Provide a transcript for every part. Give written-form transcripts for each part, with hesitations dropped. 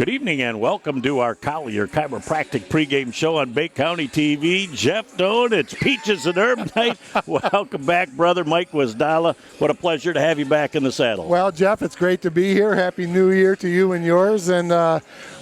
Good evening and welcome to our Collier Chiropractic pregame show on Bay County TV. Jeff Doan, it's Peaches and Herb night. Welcome back, brother Mike Wisdala. What a pleasure to have you back in the saddle. Well, Jeff, it's great to be here. Happy New Year to you and yours, and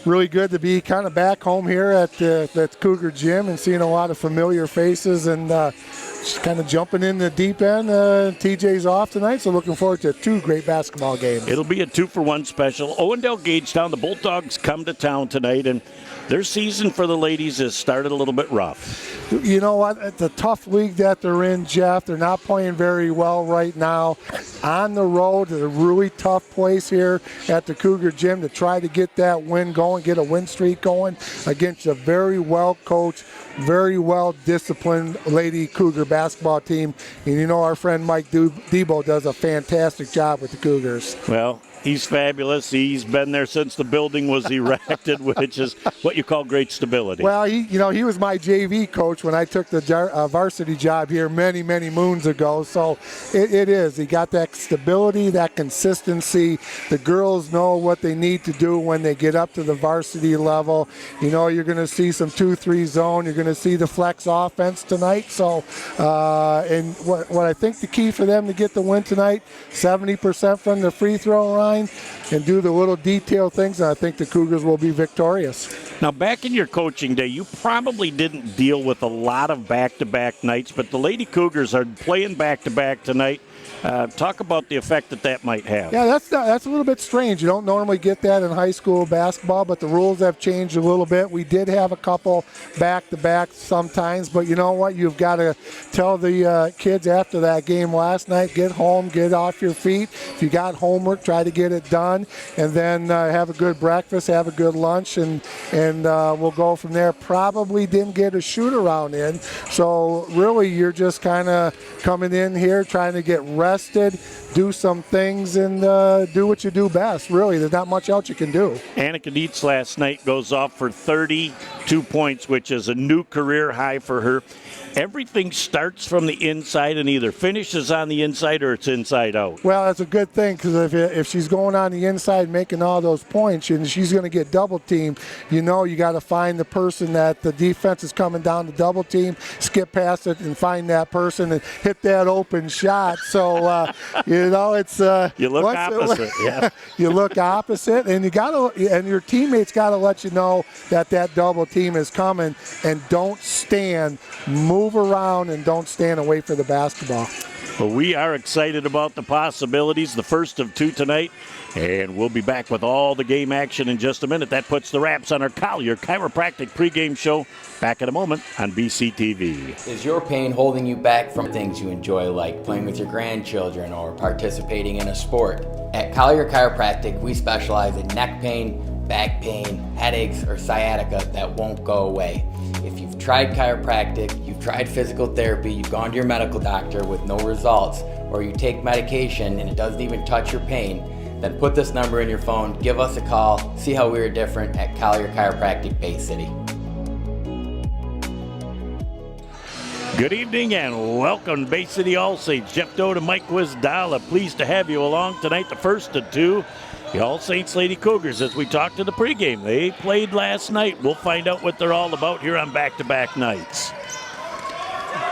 really good to be kind of back home here at the Cougar Gym and seeing a lot of familiar faces and just kind of jumping in the deep end. TJ's off tonight, so looking forward to two great basketball games. It'll be a 2-for-1 special. Owendale-Gagetown, the Bulldogs come to town tonight, and their season for the ladies has started a little bit rough. You know what? It's a tough league that they're in, Jeff. They're not playing very well right now. On the road, it's a really tough place here at the Cougar Gym to try to get that win going, get a win streak going against a very well-coached, very well-disciplined Lady Cougar basketball team. And you know our friend Mike Debo does a fantastic job with the Cougars. Well, he's fabulous. He's been there since the building was erected, which is what you call great stability. Well, he was my JV coach when I took the varsity job here many, many moons ago. So it is. He got that stability, that consistency. The girls know what they need to do when they get up to the varsity level. You know, you're going to see some 2-3 zone. You're going to see the flex offense tonight. So, and what I think the key for them to get the win tonight, 70% from the free throw line, and do the little detailed things, and I think the Cougars will be victorious. Now, back in your coaching day, you probably didn't deal with a lot of back-to-back nights, but the Lady Cougars are playing back-to-back tonight. Talk about the effect that might have. Yeah, that's a little bit strange. You don't normally get that in high school basketball, but the rules have changed a little bit. We did have a couple back-to-back sometimes, but you know what? You've got to tell the kids after that game last night, get home, get off your feet. If you got homework, try to get it done, and then have a good breakfast, have a good lunch, and we'll go from there. Probably didn't get a shoot-around in, so really you're just kind of coming in here trying to get rested, do some things, and do what you do best. Really, there's not much else you can do. Annika Dietz last night goes off for 32 points, which is a new career high for her. Everything starts from the inside and either finishes on the inside or it's inside out. Well, that's a good thing, because if she's going on the inside making all those points and she's going to get double teamed, you know you got to find the person that the defense is coming down to double team, skip past it and find that person and hit that open shot. So, you know, it's you look opposite. Yeah. You look opposite, and and your teammates got to let you know that double team is coming, and don't stand, move around, and don't stand away for the basketball. Well, we are excited about the possibilities, the first of two tonight, and we'll be back with all the game action in just a minute. That puts the wraps on our Collier Chiropractic pregame show. Back in a moment on BCTV. Is your pain holding you back from things you enjoy, like playing with your grandchildren or participating in a sport? At Collier Chiropractic, we specialize in neck pain, back pain, headaches, or sciatica that won't go away. If you've tried chiropractic, you've tried physical therapy, you've gone to your medical doctor with no results, or you take medication and it doesn't even touch your pain, then put this number in your phone, give us a call, see how we're different at Collier Chiropractic Bay City. Good evening and welcome to Bay City All-Saints. Jeff Doe and Mike Wisdala, pleased to have you along tonight, the first of two. The All-Saints Lady Cougars, as we talked to the pregame. They played last night. We'll find out what they're all about here on back-to-back nights.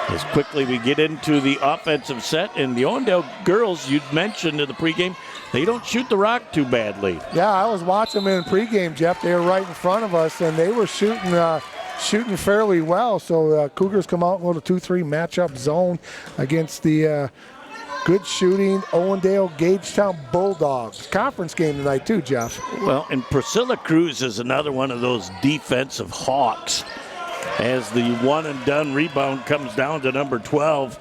As quickly we get into the offensive set, and the Owendale girls, you'd mentioned in the pregame, they don't shoot the rock too badly. Yeah, I was watching them in pregame, Jeff. They were right in front of us, and they were shooting fairly well. So Cougars come out in a little 2-3 matchup zone against the good shooting Owendale-Gagetown Bulldogs. Conference game tonight too, Jeff. Well, and Priscilla Cruz is another one of those defensive hawks. As the one-and-done rebound comes down to number 12,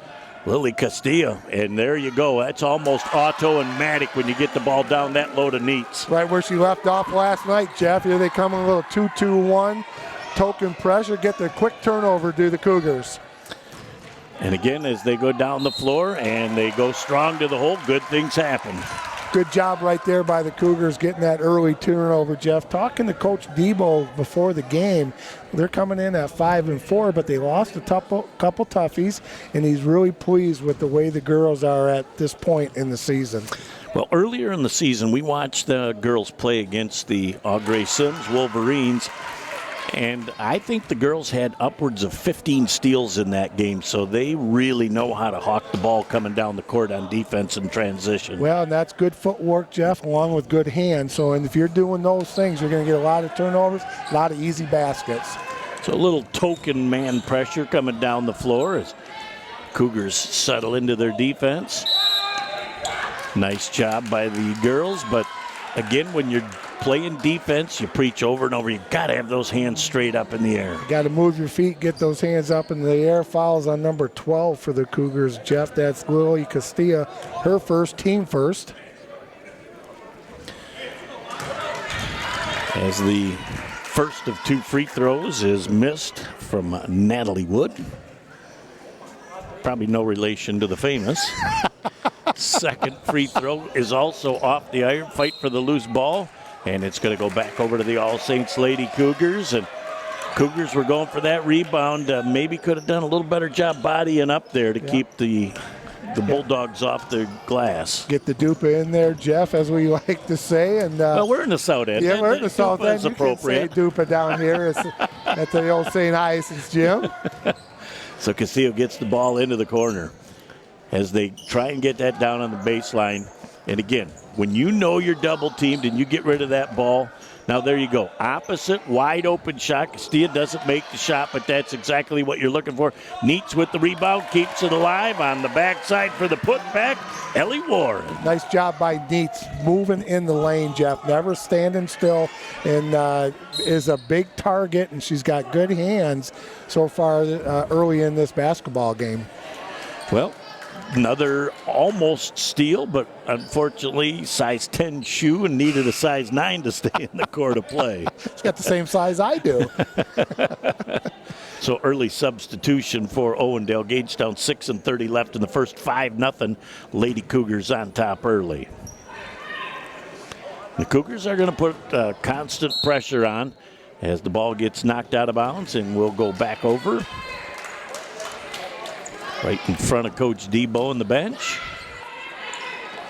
Lily Castillo. And there you go. That's almost automatic when you get the ball down that low to Neats. Right where she left off last night, Jeff. Here they come in a little 2-2-1. Token pressure, get the quick turnover, do the Cougars. And again, as they go down the floor and they go strong to the hole, good things happen. Good job right there by the Cougars getting that early turnover, Jeff. Talking to Coach Debo before the game, they're coming in at 5-4, but they lost a couple toughies, and he's really pleased with the way the girls are at this point in the season. Well, earlier in the season, we watched the girls play against the Augrey Sims Wolverines, and I think the girls had upwards of 15 steals in that game, so they really know how to hawk the ball coming down the court on defense and transition. Well, and that's good footwork, Jeff, along with good hands. So, and if you're doing those things, you're going to get a lot of turnovers, a lot of easy baskets. So a little token man pressure coming down the floor as Cougars settle into their defense. Nice job by the girls, but again, when you're playing defense, you preach over and over, you got to have those hands straight up in the air. You got to move your feet, get those hands up in the air. Fouls on number 12 for the Cougars, Jeff. That's Lily Castilla, her first, team first. As the first of 2 free throws is missed from Natalie Wood. Probably no relation to the famous. Second free throw is also off the iron. Fight for the loose ball, and it's going to go back over to the All Saints Lady Cougars. And Cougars were going for that rebound. Maybe could have done a little better job bodying up there to keep the Bulldogs off the glass. Get the Dupa in there, Jeff, as we like to say. And well, we're in the South End. Yeah, we're in the South End. You appropriate. Can say Dupa down here at the old St. Isis gym. So Castillo gets the ball into the corner as they try and get that down on the baseline. And again, when you know you're double teamed and you get rid of that ball, now there you go. Opposite, wide open shot. Castilla doesn't make the shot, but that's exactly what you're looking for. Neats with the rebound, keeps it alive on the backside for the putback. Ellie Warren. Nice job by Neats, moving in the lane, Jeff. Never standing still, and is a big target, and she's got good hands so far early in this basketball game. Well, another almost steal, but unfortunately size 10 shoe and needed a size 9 to stay in the court of play. She's got the same size I do. So early substitution for Owendale-Gagetown, 6:30 left in the first, 5-0. Lady Cougars on top early. The Cougars are going to put constant pressure on as the ball gets knocked out of bounds, and we'll go back over. Right in front of Coach Debo on the bench.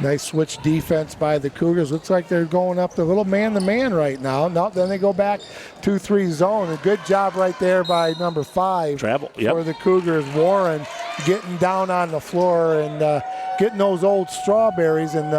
Nice switch defense by the Cougars. Looks like they're going up the little man-to-man right now. Then they go back 2-3 zone. A good job right there by number 5 for the Cougars. Warren getting down on the floor and getting those old strawberries and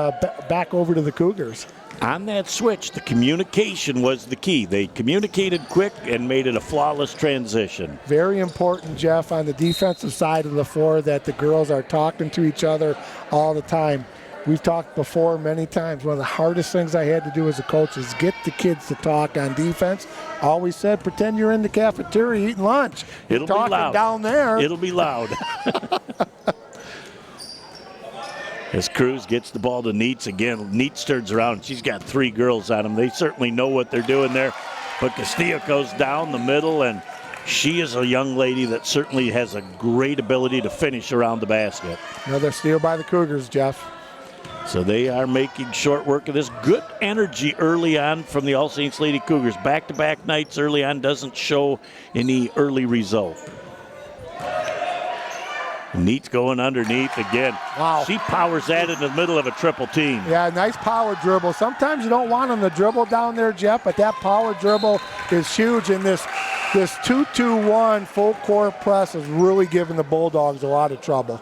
back over to the Cougars. On that switch, the communication was the key. They communicated quick and made it a flawless transition. Very important, Jeff, on the defensive side of the floor that the girls are talking to each other all the time. We've talked before many times. One of the hardest things I had to do as a coach is get the kids to talk on defense. Always said, pretend you're in the cafeteria eating lunch. It'll be loud. Down there. It'll be loud. As Cruz gets the ball to Neats again, Neats turns around. She's got 3 girls on them. They certainly know what they're doing there. But Castillo goes down the middle, and she is a young lady that certainly has a great ability to finish around the basket. Another steal by the Cougars, Jeff. So they are making short work of this. Good energy early on from the All Saints Lady Cougars. Back-to-back nights early on doesn't show any early result. Neats going underneath again. Wow. She powers that in the middle of a triple team. Yeah, nice power dribble. Sometimes you don't want them to dribble down there, Jeff, but that power dribble is huge. And this 2-2-1 full court press is really giving the Bulldogs a lot of trouble.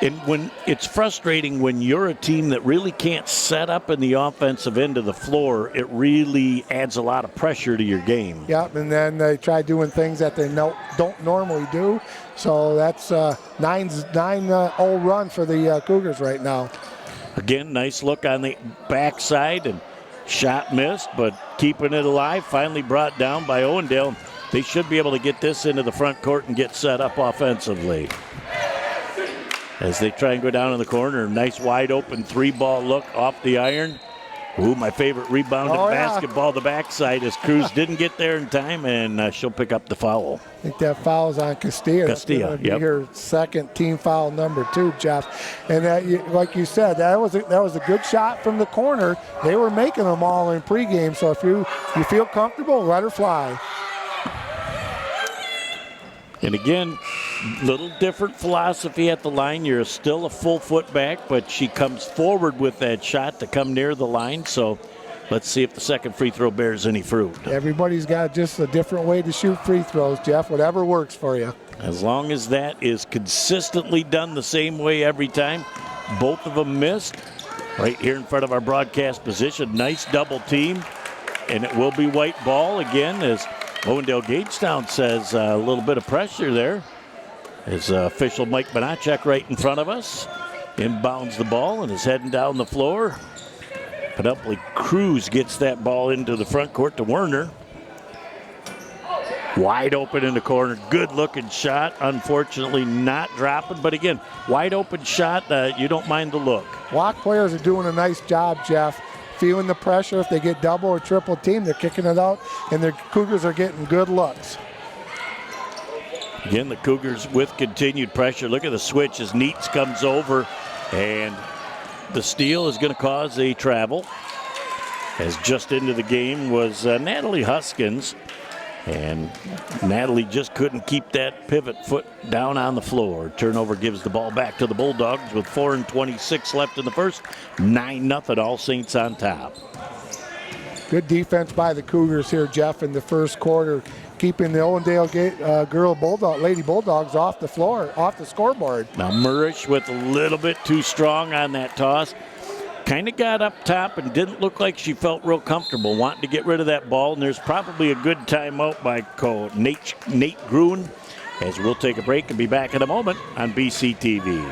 And when it's frustrating when you're a team that really can't set up in the offensive end of the floor, it really adds a lot of pressure to your game. Yep, and then they try doing things that they don't normally do. So that's 9-0 run for the Cougars right now. Again, nice look on the backside, and shot missed, but keeping it alive. Finally brought down by Owendale. They should be able to get this into the front court and get set up offensively. As they try and go down in the corner, nice wide open 3-ball look off the iron. Ooh, my favorite rebounded basketball, the backside, as Cruz didn't get there in time, and she'll pick up the foul. I think that foul's on Castilla. Castilla, yep. Her second team foul, number 2, Jeff. And like you said, that was a good shot from the corner. They were making them all in pregame, so if you feel comfortable, let her fly. And again, Little different philosophy at the line. You're still a full foot back, but she comes forward with that shot to come near the line. So let's see if the second free throw bears any fruit. Everybody's got just a different way to shoot free throws, Jeff. Whatever works for you. As long as that is consistently done the same way every time. Both of them missed. Right here in front of our broadcast position. Nice double team. And it will be white ball again, as Owendale-Gagetown says a little bit of pressure there. As official Mike Bonacek right in front of us. Inbounds the ball and is heading down the floor. Penelope Cruz gets that ball into the front court to Werner. Wide open in the corner. Good looking shot. Unfortunately not dropping. But again, wide open shot. You don't mind the look. Block players are doing a nice job, Jeff. Feeling the pressure. If they get double or triple team, they're kicking it out. And the Cougars are getting good looks. Again, the Cougars with continued pressure. Look at the switch as Neitz comes over, and the steal is going to cause a travel. As just into the game was Natalie Huskins, and Natalie just couldn't keep that pivot foot down on the floor. Turnover gives the ball back to the Bulldogs with 4:26 left in the first. 9-0, All Saints on top. Good defense by the Cougars here, Jeff, in the first quarter, keeping the Owendale Lady Bulldogs off the floor, off the scoreboard. Now Murish with a little bit too strong on that toss. Kind of got up top and didn't look like she felt real comfortable wanting to get rid of that ball. And there's probably a good timeout by Nate Gruen, as we'll take a break and be back in a moment on BCTV.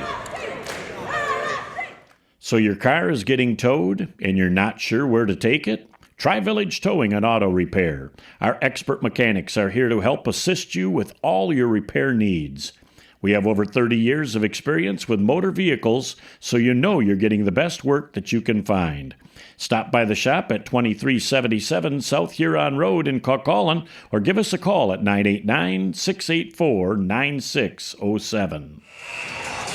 So your car is getting towed and you're not sure where to take it? Try Village Towing and Auto Repair. Our expert mechanics are here to help assist you with all your repair needs. We have over 30 years of experience with motor vehicles, so you know you're getting the best work that you can find. Stop by the shop at 2377 South Huron Road in Coquitlam, or give us a call at 989-684-9607.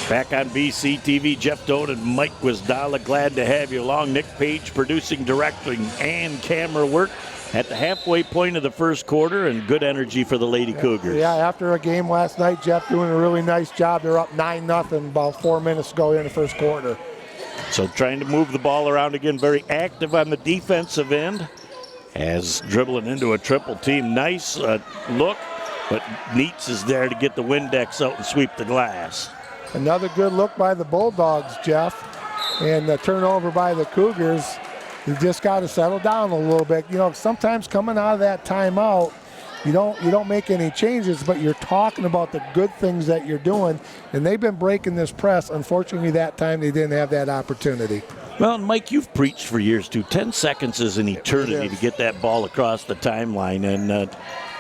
Back on BCTV, Jeff Doan and Mike Wisdala, glad to have you along. Nick Page producing, directing, and camera work at the halfway point of the first quarter, and good energy for the Lady Cougars. Yeah, after a game last night, Jeff doing a really nice job. They're up 9-0 about 4 minutes to go in the first quarter. So trying to move the ball around again, very active on the defensive end, as dribbling into a triple team. Nice look, but Neitz is there to get the Windex out and sweep the glass. Another good look by the Bulldogs, Jeff, and the turnover by the Cougars. You just got to settle down a little bit. You know, sometimes coming out of that timeout, you don't make any changes, but you're talking about the good things that you're doing, and they've been breaking this press. Unfortunately, that time they didn't have that opportunity. Well, Mike, you've preached for years, too. 10 seconds is an eternity to get that ball across the timeline, and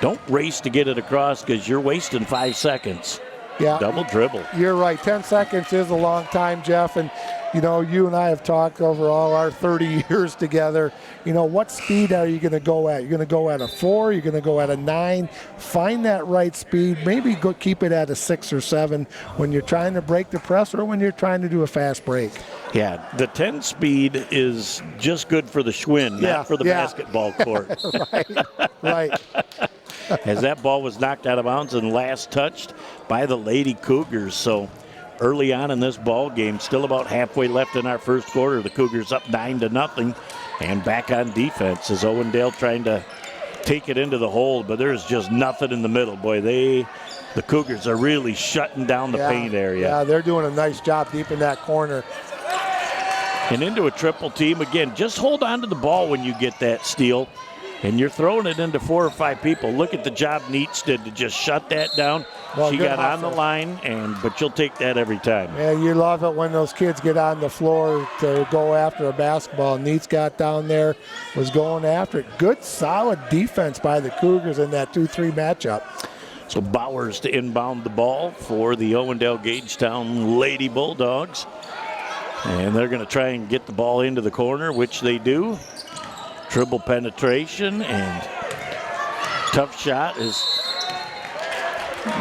don't race to get it across because you're wasting 5 seconds. Yeah, double dribble. You're right. 10 seconds is a long time, Jeff. And, you know, you and I have talked over all our 30 years together. You know, what speed are you going to go at? You're going to go at a 4. You're going to go at a 9. Find that right speed. Maybe go keep it at a 6 or 7 when you're trying to break the press or when you're trying to do a fast break. Yeah, the 10 speed is just good for the Schwinn, not for the basketball court. Right. As that ball was knocked out of bounds and last touched by the Lady Cougars. So early on in this ball game, still about halfway left in our first quarter, the Cougars up 9-0 and back on defense as Owendale trying to take it into the hole, but there's just nothing in the middle. Boy, the Cougars are really shutting down the paint area. Yeah, they're doing a nice job deep in that corner. And into a triple team again. Just hold on to the ball when you get that steal. And you're throwing it into 4 or 5 people. Look at the job Neitz did to just shut that down. Well, she got on the line, but you'll take that every time. Yeah, you love it when those kids get on the floor to go after a basketball. Neitz got down there, was going after it. Good, solid defense by the Cougars in that 2-3 matchup. So Bowers to inbound the ball for the Owendale-Gagetown Lady Bulldogs. And they're going to try and get the ball into the corner, which they do. Dribble penetration and tough shot is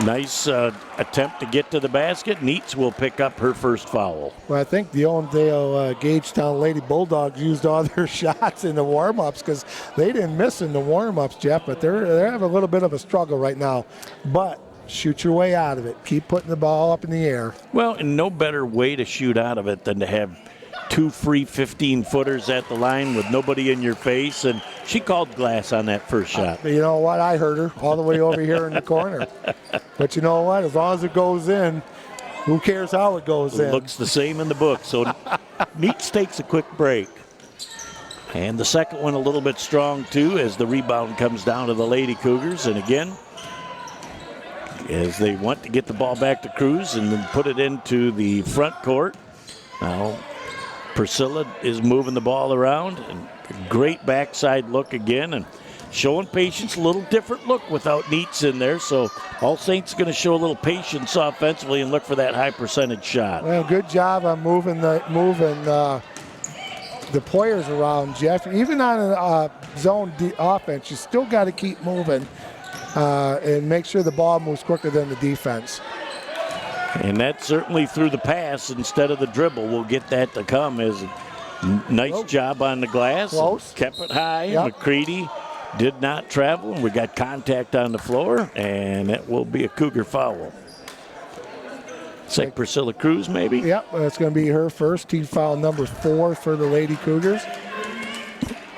nice attempt to get to the basket. Neitz will pick up her first foul. Well, I think the Owendale-Gagetown Lady Bulldogs used all their shots in the warm-ups because they didn't miss in the warm-ups, Jeff, but they're having a little bit of a struggle right now. But shoot your way out of it. Keep putting the ball up in the air. Well, and no better way to shoot out of it than to have 2 free 15-footers at the line with nobody in your face. And she called glass on that first shot. You know what? I heard her all the way over here in the corner. But you know what? As long as it goes in, who cares how it goes in? It looks the same in the book. So Neats takes a quick break. And the second one a little bit strong, too, as the rebound comes down to the Lady Cougars. And again, as they want to get the ball back to Cruz and then put it into the front court. Now, Priscilla is moving the ball around. And a great backside look again. And showing patience, a little different look without Neats in there. So All Saints going to show a little patience offensively and look for that high percentage shot. Well, good job on moving the players around, Jeff. Even on a zone offense, you still got to keep moving and make sure the ball moves quicker than the defense. And that's certainly through the pass instead of the dribble. We'll get that to come as a nice job on the glass. Close. Kept it high. Yep. McCready did not travel. We got contact on the floor, and that will be a Cougar foul. It's like Priscilla Cruz, maybe? Yep, that's going to be her first. Team foul number 4 for the Lady Cougars.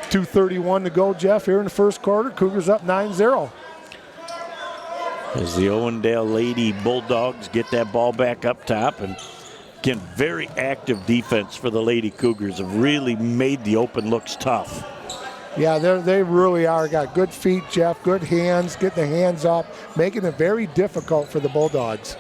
2:31 to go, Jeff, here in the first quarter. Cougars up 9-0. As the Owendale Lady Bulldogs get that ball back up top. And again, very active defense for the Lady Cougars. Have really made the open looks tough. Yeah, they really are. Got good feet, Jeff, good hands, getting the hands up, making it very difficult for the Bulldogs.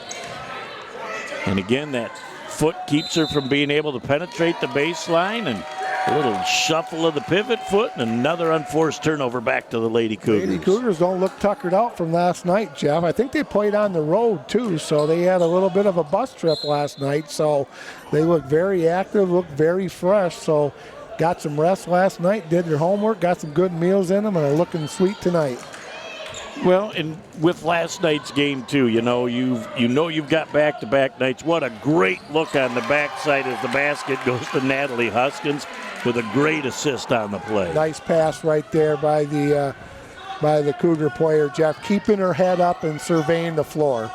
And again, that foot keeps her from being able to penetrate the baseline, and a little shuffle of the pivot foot, and another unforced turnover back to the Lady Cougars. Lady Cougars don't look tuckered out from last night, Jeff. I think they played on the road, too, so they had a little bit of a bus trip last night. So they look very active, look very fresh. So got some rest last night, did their homework, got some good meals in them, and are looking sweet tonight. Well, and with last night's game, too, you've got back-to-back nights. What a great look on the backside as the basket goes to Natalie Huskins with a great assist on the play. Nice pass right there by the Cougar player, Jeff, keeping her head up and surveying the floor.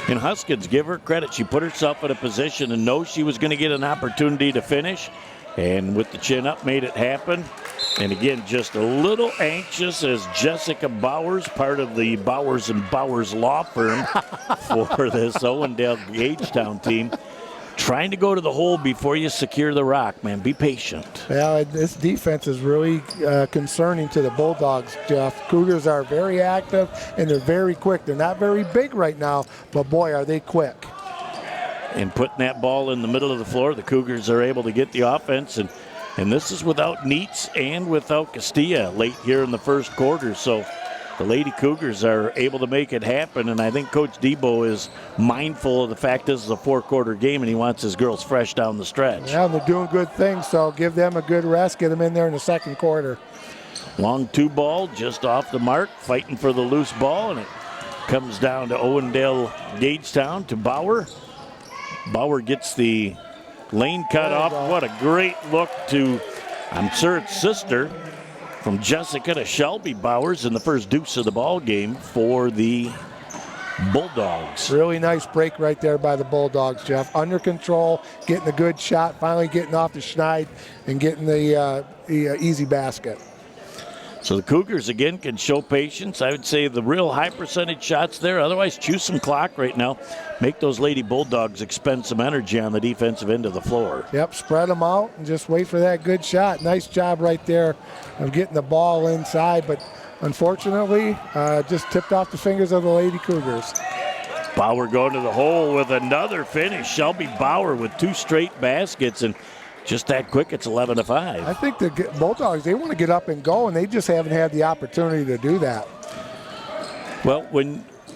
And Huskins, give her credit. She put herself in a position to know she was going to get an opportunity to finish. And with the chin up, made it happen. And again, just a little anxious as Jessica Bowers, part of the Bowers & Bowers law firm for this Owendale-Gagetown team, trying to go to the hole before you secure the rock, man. Be patient. Well, this defense is really concerning to the Bulldogs, Jeff. Cougars are very active, and they're very quick. They're not very big right now, but boy, are they quick. And putting that ball in the middle of the floor, the Cougars are able to get the offense. And this is without Neats and without Castilla late here in the first quarter. So the Lady Cougars are able to make it happen. And I think Coach Debo is mindful of the fact this is a 4-quarter game and he wants his girls fresh down the stretch. Yeah, they're doing good things, so give them a good rest. Get them in there in the second quarter. Long 2 ball just off the mark, fighting for the loose ball. And it comes down to Owendale-Gagetown to Bauer. Bauer gets the lane cut off. What a great look to, I'm sure it's sister, from Jessica to Shelby Bowers in the first deuce of the ball game for the Bulldogs. Really nice break right there by the Bulldogs, Jeff. Under control, getting a good shot, finally getting off the schneid and getting the easy basket. So the Cougars, again, can show patience. I would say the real high percentage shots there. Otherwise, choose some clock right now. Make those Lady Bulldogs expend some energy on the defensive end of the floor. Yep, spread them out and just wait for that good shot. Nice job right there of getting the ball inside, but unfortunately, just tipped off the fingers of the Lady Cougars. Bauer going to the hole with another finish. Shelby Bauer with 2 straight baskets, and just that quick, it's 11-5. I think the Bulldogs, they want to get up and go, and they just haven't had the opportunity to do that. Well,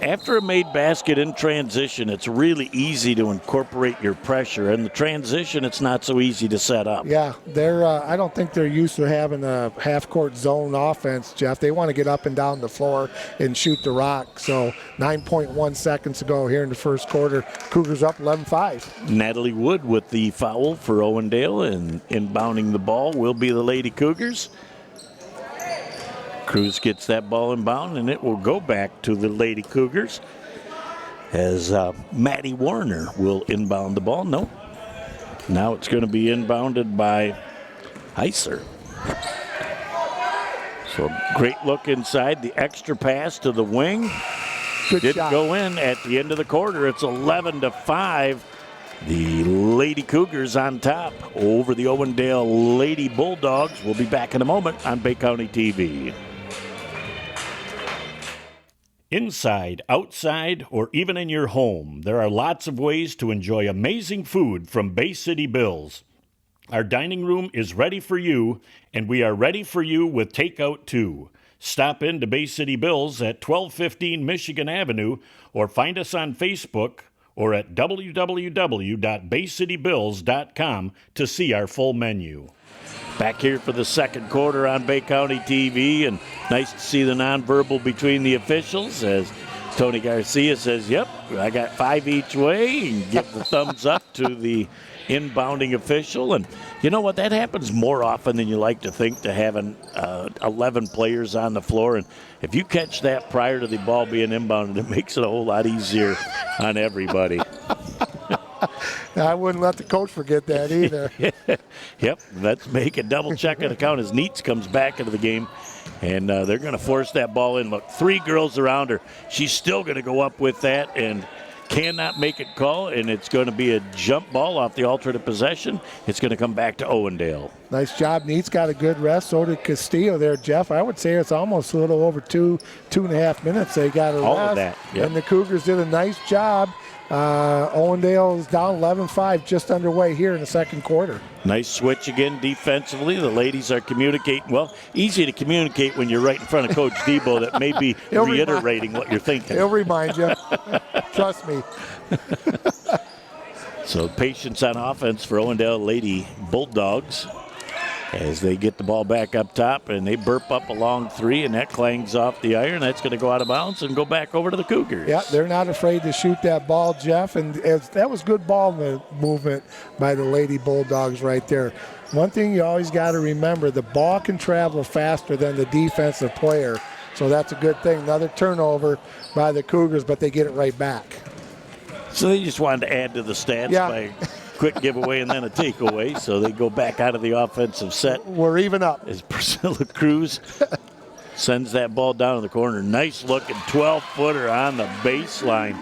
after a made basket in transition, it's really easy to incorporate your pressure. In the transition, it's not so easy to set up. Yeah, I don't think they're used to having a half-court zone offense, Jeff. They want to get up and down the floor and shoot the rock. So 9.1 seconds to go here in the first quarter. Cougars up 11-5. Natalie Wood with the foul for Owendale, and inbounding the ball will be the Lady Cougars. Cruz gets that ball inbound, and it will go back to the Lady Cougars. as Maddie Warner will inbound the ball. No. Now it's going to be inbounded by Heisler. So great look inside. The extra pass to the wing. Good Didn't shot. go in at the end of the quarter. It's 11-5. The Lady Cougars on top over the Owendale Lady Bulldogs. We'll be back in a moment on Bay County TV. Inside, outside, or even in your home, there are lots of ways to enjoy amazing food from Bay City Bills. Our dining room is ready for you, and we are ready for you with takeout too. Stop in to Bay City Bills at 1215 Michigan Avenue, or find us on Facebook or at www.baycitybills.com to see our full menu. Back here for the second quarter on Bay County TV, and nice to see the nonverbal between the officials as Tony Garcia says, yep, I got 5 each way, and give the thumbs up to the inbounding official. And you know what? That happens more often than you like to think, to having 11 players on the floor. And if you catch that prior to the ball being inbounded, it makes it a whole lot easier on everybody. I wouldn't let the coach forget that either. Yep, let's make a double check on the count as Neitz comes back into the game. And they're going to force that ball in. Look, 3 girls around her. She's still going to go up with that and cannot make it call, and it's going to be a jump ball off the alternate possession. It's going to come back to Owendale. Nice job. Neat's got a good rest. So did Castillo there, Jeff. I would say it's almost a little over 2.5 minutes they got a All rest. of that, yep. And the Cougars did a nice job. Owendale is down 11-5, just underway here in the second quarter. Nice switch again defensively. The ladies are communicating. Well, easy to communicate when you're right in front of Coach Debo that may be reiterating what you're thinking. He'll remind you. Trust me. So patience on offense for Owendale Lady Bulldogs as they get the ball back up top, and they burp up a long 3, and that clangs off the iron. That's going to go out of bounds and go back over to the Cougars. Yeah, they're not afraid to shoot that ball, Jeff, and that was good ball movement by the Lady Bulldogs right there. One thing you always got to remember, the ball can travel faster than the defensive player, so that's a good thing. Another turnover by the Cougars, but they get it right back. So they just wanted to add to the stats by quick giveaway and then a takeaway, so they go back out of the offensive set. We're even up. As Priscilla Cruz sends that ball down in the corner. Nice looking 12-footer on the baseline.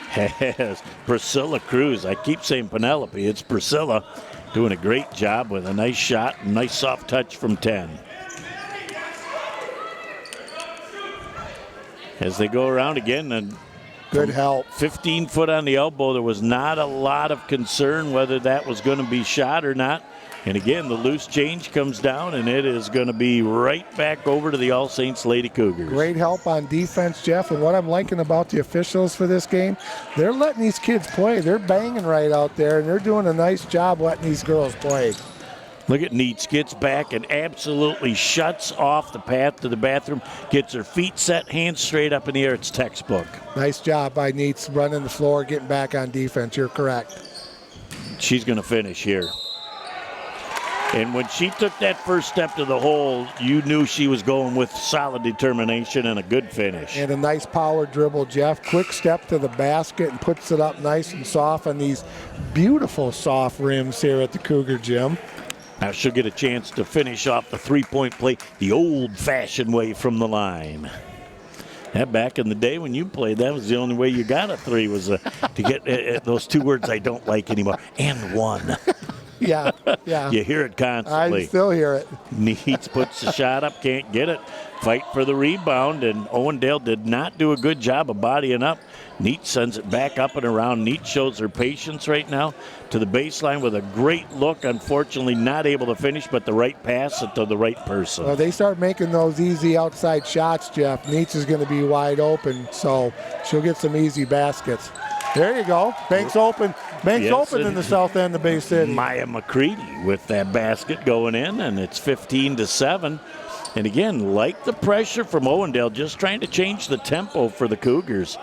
Has Priscilla Cruz. I keep saying Penelope. It's Priscilla doing a great job with a nice shot and nice soft touch from 10. As they go around again, and good help. 15 foot on the elbow. There was not a lot of concern whether that was going to be shot or not. And again, the loose change comes down, and it is going to be right back over to the All Saints Lady Cougars. Great help on defense, Jeff. And what I'm liking about the officials for this game, they're letting these kids play. They're banging right out there, and they're doing a nice job letting these girls play. Look at Neitz, gets back and absolutely shuts off the path to the bathroom, gets her feet set, hands straight up in the air. It's textbook. Nice job by Neitz running the floor, getting back on defense. You're correct. She's going to finish here. And when she took that first step to the hole, you knew she was going with solid determination and a good finish. And a nice power dribble, Jeff. Quick step to the basket and puts it up nice and soft on these beautiful soft rims here at the Cougar Gym. Now she'll get a chance to finish off the three-point play the old-fashioned way from the line. That back in the day when you played, that was the only way you got a 3 was to get those 2 words I don't like anymore, and 1. Yeah. You hear it constantly. I still hear it. Neitz puts the shot up, can't get it. Fight for the rebound, and Owendale did not do a good job of bodying up. Neitz sends it back up and around. Neitz shows her patience right now to the baseline with a great look. Unfortunately, not able to finish, but the right pass to the right person. Well, they start making those easy outside shots, Jeff. Neitz is going to be wide open, so she'll get some easy baskets. There you go. Banks open. Banks open in the south end of Bay City. Maya McCready with that basket going in, and it's 15-7. And again, like the pressure from Owendale, just trying to change the tempo for the Cougars.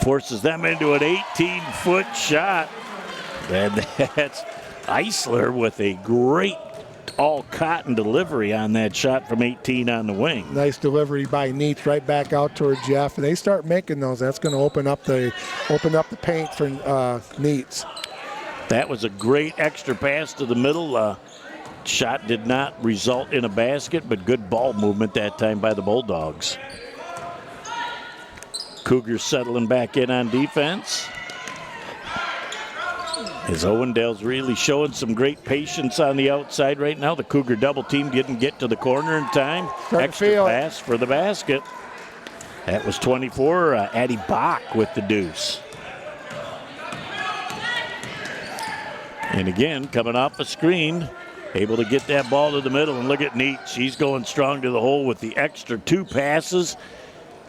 Forces them into an 18-foot shot. And that's Eisler with a great all cotton delivery on that shot from 18 on the wing. Nice delivery by Neats right back out toward Jeff, and they start making those. That's going to open up the paint for Neats. That was a great extra pass to the middle. Shot did not result in a basket, but good ball movement that time by the Bulldogs. Cougars settling back in on defense. As Owendale's really showing some great patience on the outside right now. The Cougar double team didn't get to the corner in time. Extra pass for the basket. That was 24. Addie Bach with the deuce. And again, coming off a screen, able to get that ball to the middle. And look at Neat. She's going strong to the hole with the extra 2 passes.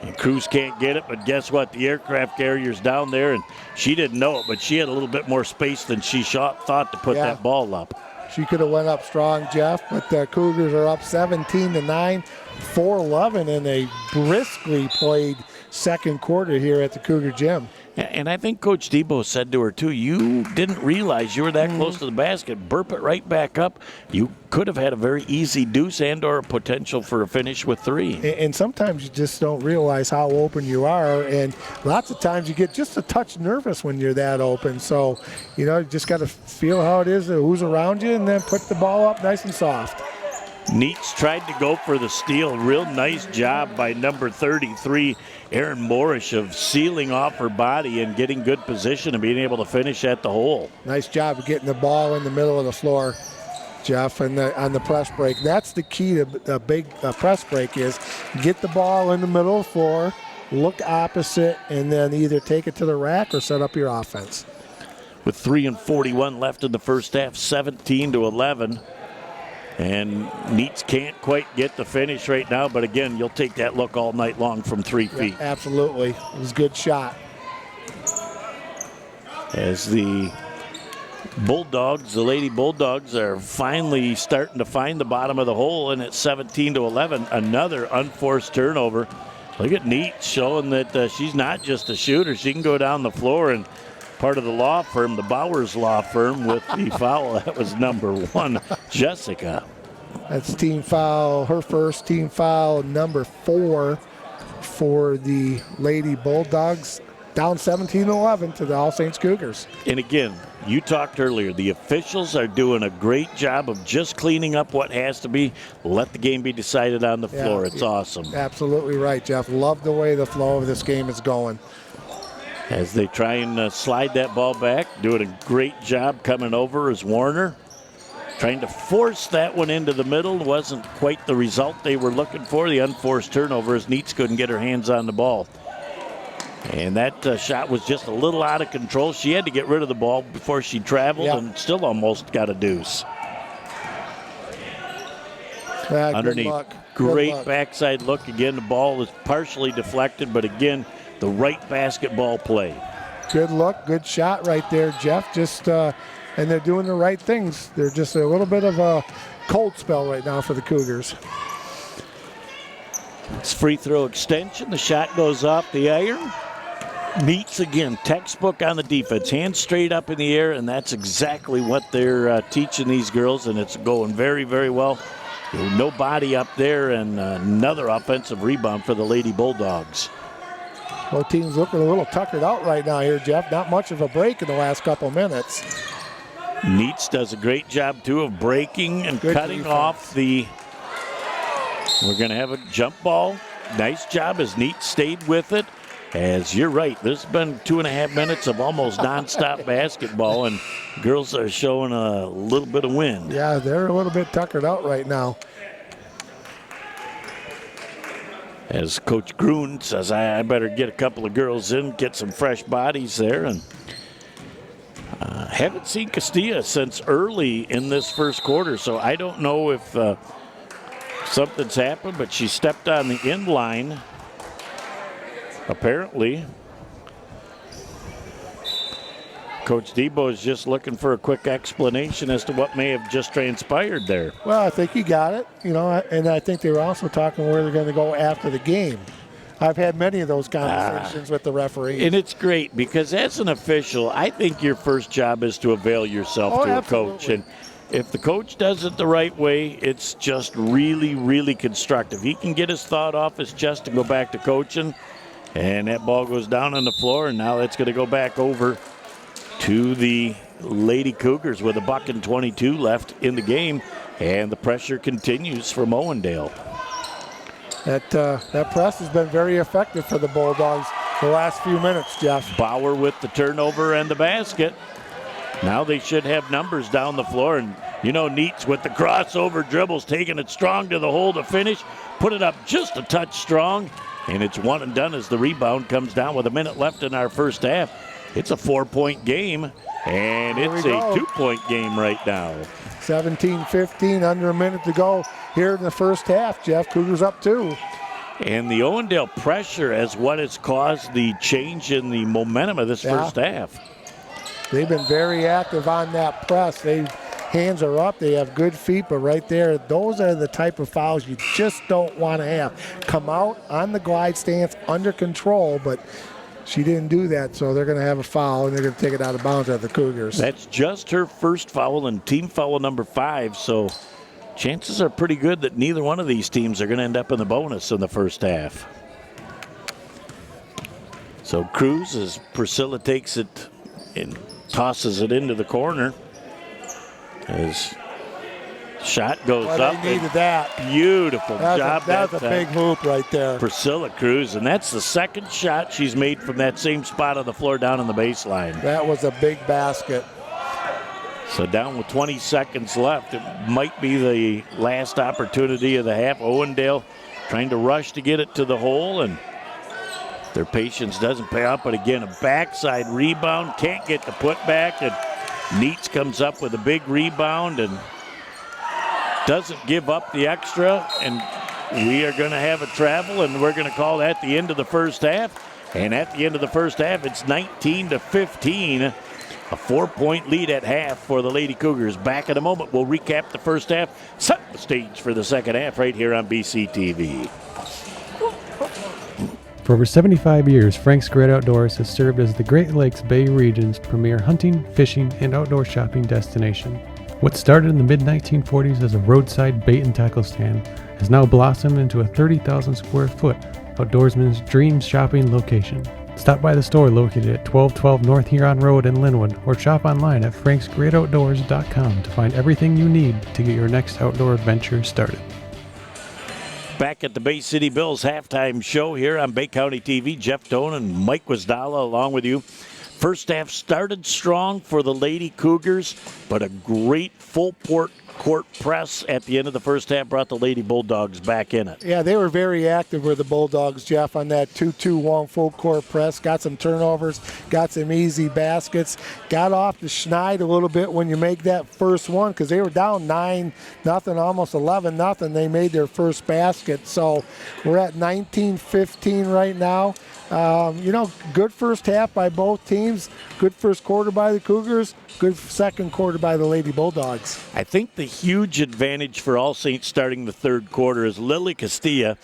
And Cruz can't get it, but guess what? The aircraft carrier's down there, and she didn't know it, but she had a little bit more space than she thought to put that ball up. She could have went up strong, Jeff, but the Cougars are up 17-9, 4-11 in a briskly played second quarter here at the Cougar Gym. And I think Coach Debo said to her, too, you didn't realize you were that close to the basket. Burp it right back up. You could have had a very easy deuce and or a potential for a finish with 3. And sometimes you just don't realize how open you are. And lots of times you get just a touch nervous when you're that open. So, you just got to feel how it is, who's around you, and then put the ball up nice and soft. Neats tried to go for the steal. Real nice job by number 33, Erin Morish, of sealing off her body and getting good position and being able to finish at the hole. Nice job of getting the ball in the middle of the floor, Jeff, and on the press break. That's the key to a big press break is get the ball in the middle of the floor, look opposite, and then either take it to the rack or set up your offense. With 3:41 left in the first half, 17-11. And Neats can't quite get the finish right now, but again, you'll take that look all night long from 3 feet. Yeah, absolutely. It was a good shot. As the Bulldogs, the Lady Bulldogs, are finally starting to find the bottom of the hole, and it's 17-11, another unforced turnover. Look at Neats showing that she's not just a shooter. She can go down the floor, and part of the law firm, the Bowers Law Firm, with the foul. That was number 1, Jessica. That's team foul, her first team foul, number 4 for the Lady Bulldogs. Down 17-11 to the All Saints Cougars. And again, you talked earlier, the officials are doing a great job of just cleaning up what has to be. Let the game be decided on the floor. It's awesome. Absolutely right, Jeff. Love the way the flow of this game is going. As they try and slide that ball back, doing a great job coming over is Warner. Trying to force that one into the middle. Wasn't quite the result they were looking for. The unforced turnover as Neats couldn't get her hands on the ball. And that shot was just a little out of control. She had to get rid of the ball before she traveled and still almost got a deuce. Underneath. Great backside look. Again, the ball is partially deflected, but again, the right basketball play. Good look, good shot right there, Jeff. Just and they're doing the right things. They're just a little bit of a cold spell right now for the Cougars. It's free throw extension. The shot goes off the iron. Neats again, textbook on the defense. Hands straight up in the air, and that's exactly what they're teaching these girls, and it's going very, very well. No body up there, and another offensive rebound for the Lady Bulldogs. Both teams looking a little tuckered out right now here, Jeff. Not much of a break in the last couple minutes. Neats does a great job, too, of breaking and cutting off the... We're going to have a jump ball. Nice job as Neats stayed with it. As you're right, this has been 2.5 minutes of almost nonstop basketball, and girls are showing a little bit of wind. Yeah, they're a little bit tuckered out right now. As Coach Gruen says, I better get a couple of girls in, get some fresh bodies there. And haven't seen Castilla since early in this first quarter, so I don't know if something's happened, but she stepped on the end line, apparently. Coach Debo is just looking for a quick explanation as to what may have just transpired there. Well, I think he got it, and I think they were also talking where they're going to go after the game. I've had many of those conversations with the referees. And it's great because as an official, I think your first job is to avail yourself to absolutely. a coach. if the coach does it the right way, it's just really, really constructive. He can get his thought off his chest and go back to coaching, and that ball goes down on the floor, and now it's going to go back over to the Lady Cougars with $1:22 left in the game, and the pressure continues from Owendale. That press has been very effective for the Bulldogs the last few minutes, Jeff. Bauer with the turnover and the basket. Now they should have numbers down the floor, and Neats with the crossover dribbles, taking it strong to the hole to finish, put it up just a touch strong, and it's one and done as the rebound comes down with a minute left in our first half. It's a 4-point game, and it's a 2-point game right now. 17-15, under a minute to go here in the first half, Jeff. Cougars up 2. And the Owendale pressure is what has caused the change in the momentum of this first half. They've been very active on that press. Hands are up, they have good feet, but right there, those are the type of fouls you just don't want to have. Come out on the glide stance under control, but she didn't do that, so they're going to have a foul, and they're going to take it out of bounds at the Cougars. That's just her first foul and team foul number 5, so chances are pretty good that neither one of these teams are going to end up in the bonus in the first half. So Cruz, as Priscilla takes it and tosses it into the corner, his shot goes up. They needed that. Beautiful job. That's a big hoop right there. Priscilla Cruz, and that's the second shot she's made from that same spot on the floor down on the baseline. That was a big basket. So down with 20 seconds left. It might be the last opportunity of the half. Owendale trying to rush to get it to the hole, and their patience doesn't pay off. But again, a backside rebound. Can't get the putback, and Neats comes up with a big rebound and doesn't give up the extra, and we are going to have a travel, and we're going to call that the end of the first half. And at the end of the first half, it's 19-15, a 4-point lead at half for the Lady Cougars. Back in a moment, we'll recap the first half, set the stage for the second half right here on BCTV. For over 75 years, Frank's Great Outdoors has served as the Great Lakes Bay region's premier hunting, fishing, and outdoor shopping destination. What started in the mid-1940s as a roadside bait and tackle stand has now blossomed into a 30,000 square foot outdoorsman's dream shopping location. Stop by the store located at 1212 North Huron Road in Linwood, or shop online at franksgreatoutdoors.com to find everything you need to get your next outdoor adventure started. Back at the Bay City Bills halftime show here on Bay County TV. Jeff Doan and Mike Wisdala along with you. First half started strong for the Lady Cougars, but a great full court press at the end of the first half brought the Lady Bulldogs back in it. Yeah, they were very active with the Bulldogs, Jeff, on that 2-2-1 full court press. Got some turnovers, got some easy baskets, got off the schneid a little bit when you make that first one, because they were down 9-0, almost 11-0. They made their first basket. So we're at 19-15 right now. Good first half by both teams. Good first quarter by the Cougars. Good second quarter by the Lady Bulldogs. I think the huge advantage for All Saints starting the third quarter is Lily Castilla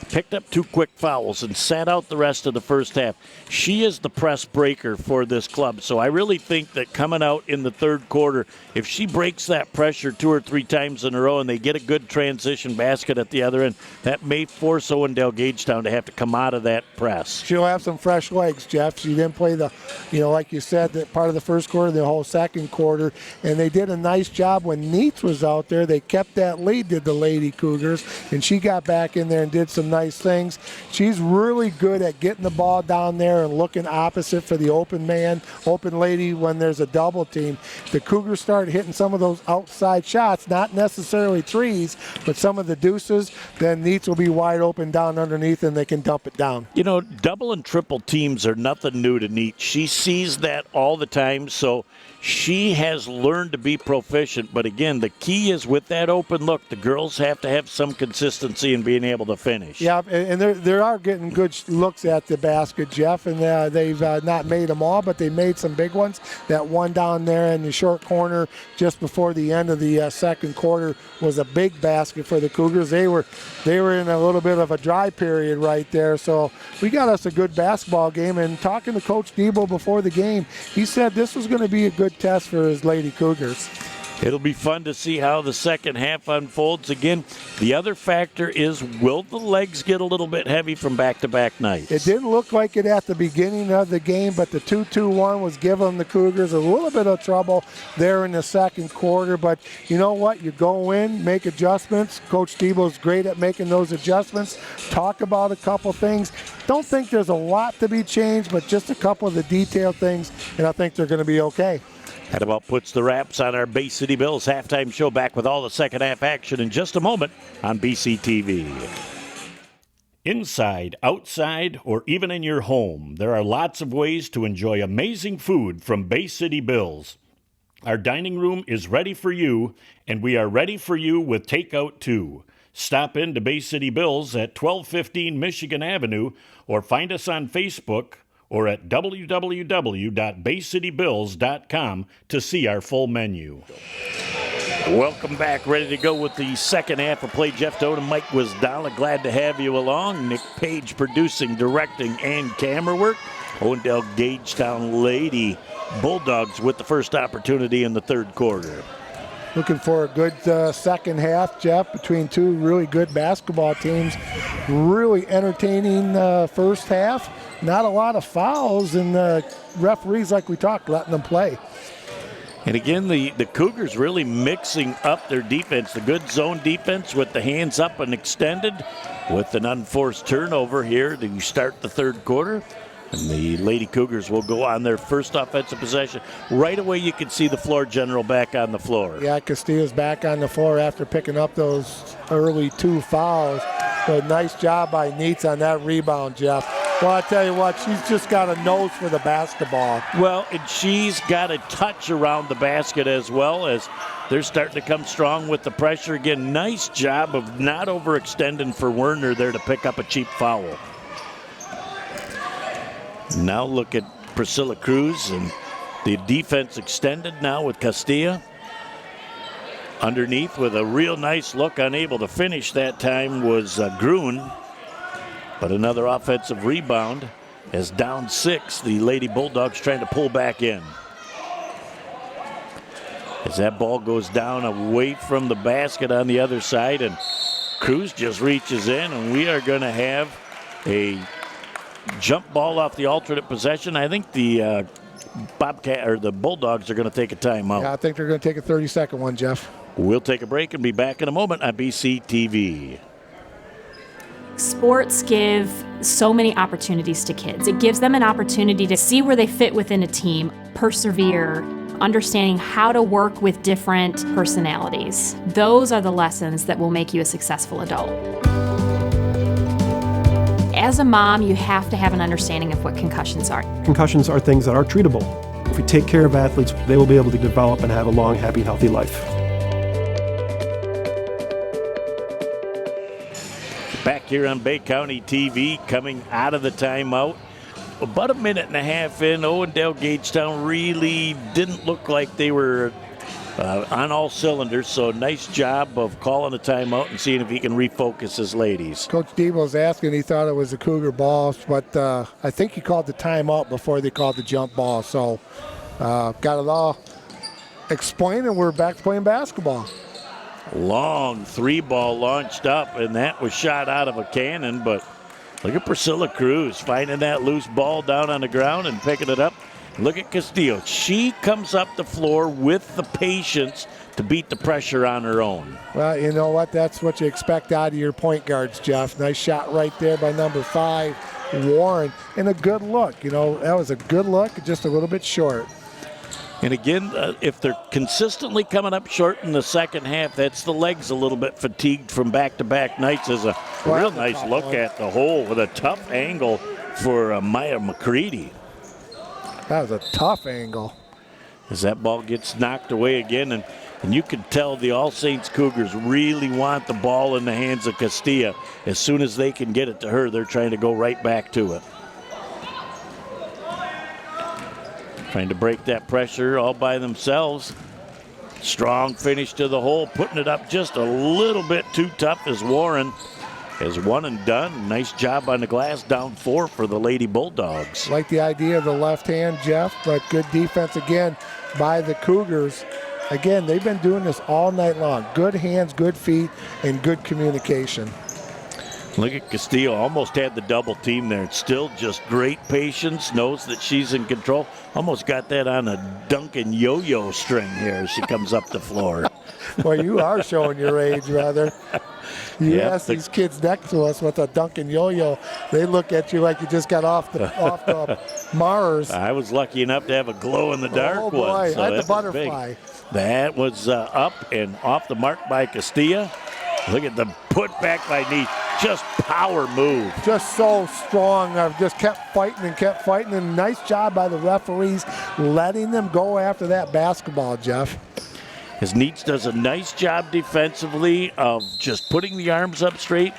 picked up 2 quick fouls and sat out the rest of the first half. She is the press breaker for this club, so I really think that coming out in the third quarter, if she breaks that pressure 2 or 3 times in a row and they get a good transition basket at the other end, that may force Owendale-Gagetown to have to come out of that press. She'll have some fresh legs, Jeff. She didn't play like you said, that part of the first quarter, the whole second quarter, and they did a nice job when Neats was out there. They kept that lead, did the Lady Cougars, and she got back in there and did some nice things. She's really good at getting the ball down there and looking opposite for the open lady when there's a double team. The Cougars started hitting some of those outside shots, not necessarily threes, but some of the deuces. Then Neats will be wide open down underneath and they can dump it down. Double and triple teams are nothing new to Neats. She sees that all the time, so she has learned to be proficient. But again, the key is with that open look, the girls have to have some consistency in being able to finish. Yeah, and they are getting good looks at the basket, Jeff, and they've not made them all, but they made some big ones. That one down there in the short corner just before the end of the second quarter was a big basket for the Cougars. They were in a little bit of a dry period right there, so we got us a good basketball game. And talking to Coach Debo before the game, he said this was going to be a good test for his Lady Cougars. It'll be fun to see how the second half unfolds. Again, the other factor is, will the legs get a little bit heavy from back-to-back nights? It didn't look like it at the beginning of the game, but the 2-2-1 was giving the Cougars a little bit of trouble there in the second quarter. But you know what? You go in, make adjustments. Coach Debo's great at making those adjustments. Talk about a couple things. Don't think there's a lot to be changed, but just a couple of the detailed things, and I think they're going to be okay. That about puts the wraps on our Bay City Bills halftime show. Back with all the second half action in just a moment on BCTV. Inside, outside, or even in your home, there are lots of ways to enjoy amazing food from Bay City Bills. Our dining room is ready for you, and we are ready for you with takeout too. Stop in to Bay City Bills at 1215 Michigan Avenue, or find us on Facebook or at www.baycitybills.com to see our full menu. Welcome back. Ready to go with the second half of play. Jeff Doden, Mike Wisdala, glad to have you along. Nick Page producing, directing, and camera work. Owendale-Gagetown Lady Bulldogs with the first opportunity in the third quarter. Looking for a good second half, Jeff, between two really good basketball teams. Really entertaining first half. Not a lot of fouls, and referees, like we talked, letting them play. And again, the Cougars really mixing up their defense. The good zone defense with the hands up and extended with an unforced turnover here to start the third quarter. And the Lady Cougars will go on their first offensive possession. Right away, you can see the floor general back on the floor. Yeah, Castillo's back on the floor after picking up those early two fouls. But nice job by Neitz on that rebound, Jeff. Well, I tell you what, she's just got a nose for the basketball. Well, and she's got a touch around the basket as well, as they're starting to come strong with the pressure. Again, nice job of not overextending for Werner there to pick up a cheap foul. Now look at Priscilla Cruz, and the defense extended now with Castilla. Underneath with a real nice look, unable to finish that time was Gruen. But another offensive rebound as down 6, the Lady Bulldogs trying to pull back in. As that ball goes down away from the basket on the other side, and Cruz just reaches in, and we are going to have a jump ball off the alternate possession. I think the the Bulldogs are going to take a timeout. Yeah, I think they're going to take a 30-second one, Jeff. We'll take a break and be back in a moment on BCTV. Sports give so many opportunities to kids. It gives them an opportunity to see where they fit within a team, persevere, understanding how to work with different personalities. Those are the lessons that will make you a successful adult. As a mom, you have to have an understanding of what concussions are. Concussions are things that are treatable. If we take care of athletes, they will be able to develop and have a long, happy, healthy life. Back here on Bay County TV, coming out of the timeout. About a minute and a half in, Owendale-Gagetown really didn't look like they were on all cylinders, so nice job of calling a timeout and seeing if he can refocus his ladies. Coach Debo's asking, he thought it was a Cougar ball, but I think he called the timeout before they called the jump ball. So got it all explained, and we're back to playing basketball. Long 3-ball launched up, and that was shot out of a cannon, but look at Priscilla Cruz finding that loose ball down on the ground and picking it up. Look at Castillo. She comes up the floor with the patience to beat the pressure on her own. Well, you know what? That's what you expect out of your point guards, Jeff. Nice shot right there by number 5, Warren. And a good look. You know, that was a good look, just a little bit short. And again, if they're consistently coming up short in the second half, that's the legs a little bit fatigued from back-to-back nights. As a real nice look at the hole with a tough angle for Maya McCready. That was a tough angle. As that ball gets knocked away again, and you can tell the All Saints Cougars really want the ball in the hands of Castilla. As soon as they can get it to her, they're trying to go right back to it. Trying to break that pressure all by themselves. Strong finish to the hole, putting it up just a little bit too tough as Warren has one and done. Nice job on the glass, down 4 for the Lady Bulldogs. Like the idea of the left hand, Jeff, but good defense again by the Cougars. again, they've been doing this all night long. Good hands, good feet, and good communication. Look at Castillo, almost had the double team there. It's still just great patience, knows that she's in control. Almost got that on a Duncan yo-yo string here as she comes up the floor. Well, you are showing your age, rather. You Yep, ask these kids next to us with a Duncan yo-yo, they look at you like you just got off the Mars. I was lucky enough to have a glow-in-the-dark Oh, boy, one. So I had the that was butterfly. big. That was up and off the mark by Castillo. Look at the put back by Neat. Just power move. Just so strong. I've just kept fighting and kept fighting. And nice job by the referees letting them go after that basketball, Jeff. As Neats does a nice job defensively of just putting the arms up straight.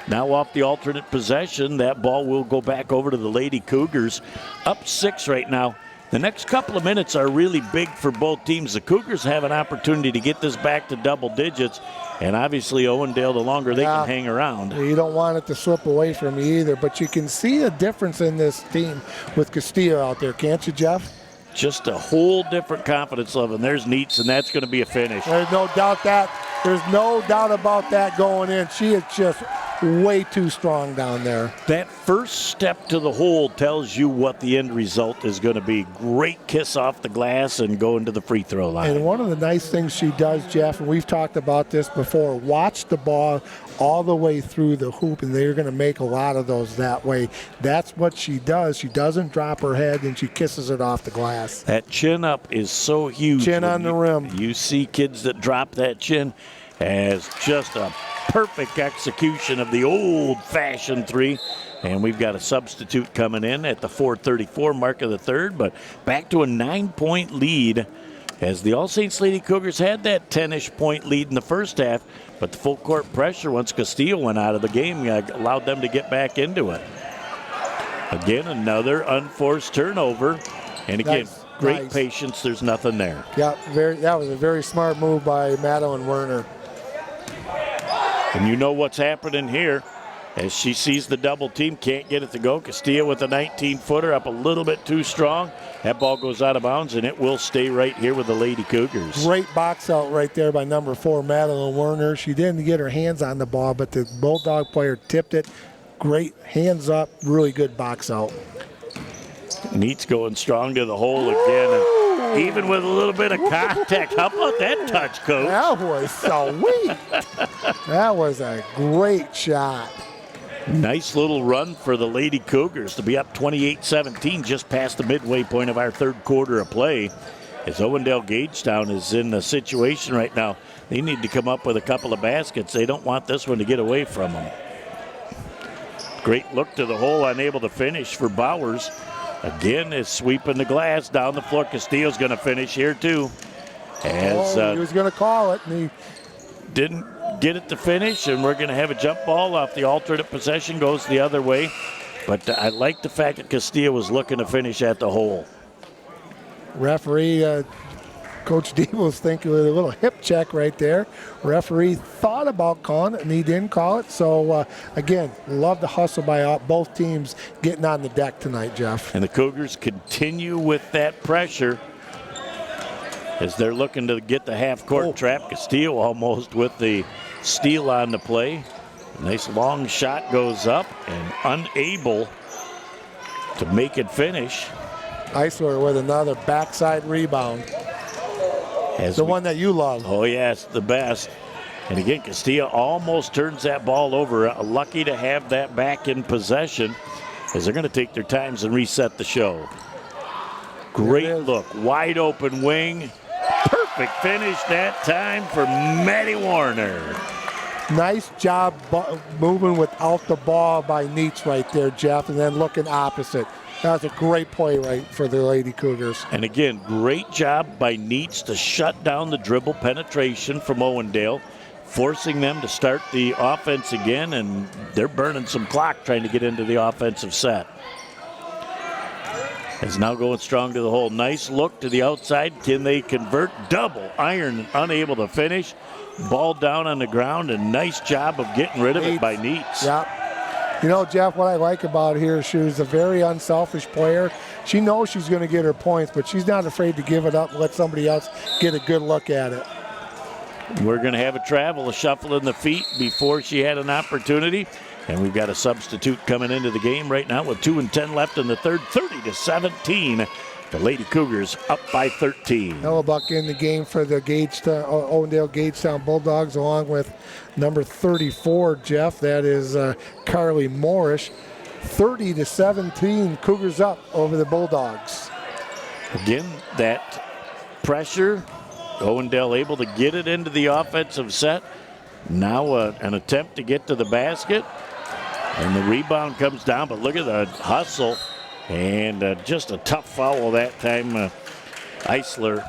Now off the alternate possession, that ball will go back over to the Lady Cougars. Up 6 right now. The next couple of minutes are really big for both teams. The Cougars have an opportunity to get this back to double digits. And obviously Owendale, the longer they can hang around. You don't want it to slip away from you either. But you can see a difference in this team with Castillo out there, can't you, Jeff? Just a whole different confidence level. And there's Neats, and that's going to be a finish. There's no doubt about that going in. She is just way too strong down there. That first step to the hole tells you what the end result is going to be. Great kiss off the glass and go into the free throw line. And one of the nice things she does, Jeff, and we've talked about this before, watch the ball all the way through the hoop, and they're going to make a lot of those that way. That's what she does. She doesn't drop her head, and she kisses it off the glass. That chin up is so huge. Chin on the rim. You see kids that drop that chin as just a perfect execution of the old-fashioned three. And we've got a substitute coming in at the 4:34 mark of the third, but back to a 9-point lead as the All Saints Lady Cougars had that 10-ish point lead in the first half, but the full court pressure once Castillo went out of the game allowed them to get back into it. Again, another unforced turnover. And again, great patience. There's nothing there. Yeah, that was a very smart move by Madeline Werner. And you know what's happening here as she sees the double team, can't get it to go. Castillo with a 19-footer up a little bit too strong. That ball goes out of bounds, and it will stay right here with the Lady Cougars. Great box out right there by number 4, Madeline Werner. She didn't get her hands on the ball, but the Bulldog player tipped it. Great hands up, really good box out. Neats going strong to the hole again. And even with a little bit of contact. How about that touch, Coach? That was sweet. That was a great shot. Nice little run for the Lady Cougars to be up 28-17 just past the midway point of our third quarter of play. As Owendale-Gagetown is in a situation right now, they need to come up with a couple of baskets. They don't want this one to get away from them. Great look to the hole, unable to finish for Bowers. Again, is sweeping the glass down the floor. Castillo's going to finish here, too. As he was going to call it, and he didn't get it to finish, and we're going to have a jump ball off the alternate possession. Goes the other way. But I like the fact that Castillo was looking to finish at the hole. Referee, Coach D was thinking with a little hip check right there. Referee thought about calling it, and he didn't call it. So, again, love the hustle by both teams getting on the deck tonight, Jeff. And the Cougars continue with that pressure as they're looking to get the half-court trap. Castillo almost with the steal on the play. Nice long shot goes up and unable to make it finish. Eisler with another backside rebound. One that you love. Oh, yes, the best. And again, Castillo almost turns that ball over. Lucky to have that back in possession as they're going to take their times and reset the show. Great look. Wide open wing. Perfect finish that time for Maddie Warner. Nice job moving without the ball by Neats right there, Jeff, and then looking opposite. That was a great play right for the Lady Cougars. And again, great job by Neats to shut down the dribble penetration from Owendale, forcing them to start the offense again, and they're burning some clock trying to get into the offensive set. Is now going strong to the hole. Nice look to the outside. Can they convert? Double iron, unable to finish. Ball down on the ground, and nice job of getting rid of it by Neats. Yep. You know, Jeff, what I like about her is she's a very unselfish player. She knows she's going to get her points, but she's not afraid to give it up and let somebody else get a good look at it. We're going to have a shuffle in the feet before she had an opportunity. And we've got a substitute coming into the game right now with 2:10 left in the third, 30-17. The Lady Cougars up by 13. Hellebuck in the game for the Owendale-Gagetown Bulldogs, along with number 34, Jeff. That is Carly Morrish. 30-17, Cougars up over the Bulldogs. Again, that pressure. Owendale able to get it into the offensive set. Now an attempt to get to the basket. And the rebound comes down, but look at the hustle. And just a tough foul that time. Eisler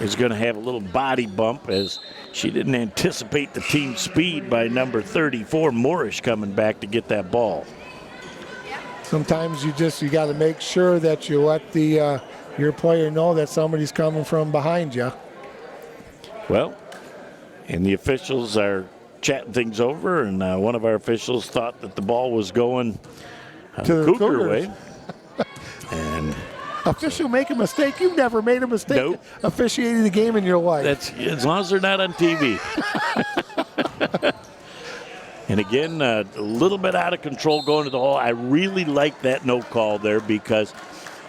is going to have a little body bump as she didn't anticipate the team speed by number 34, Moorish, coming back to get that ball. Sometimes you got to make sure that you let your player know that somebody's coming from behind you. Well, and the officials are chatting things over, and one of our officials thought that the ball was going to the Cougar way. And official make a mistake? You've never made a mistake. Nope. Officiating the game in your life. That's as long as they're not on TV. And again, a little bit out of control going to the hole. I really like that no call there, because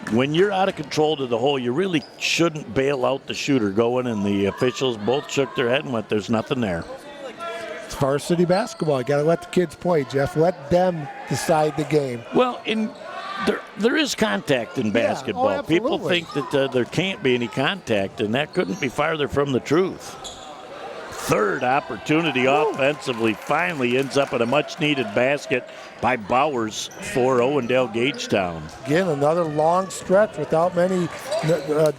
when you're out of control to the hole, you really shouldn't bail out the shooter going, and the officials both shook their head and went, there's nothing there. It's varsity basketball. You got to let the kids play, Jeff. Let them decide the game. Well, there is contact in basketball. Oh, people think that there can't be any contact, and that couldn't be farther from the truth. Third opportunity offensively finally ends up in a much-needed basket by Bowers for Owendale-Gagetown. Again, another long stretch without many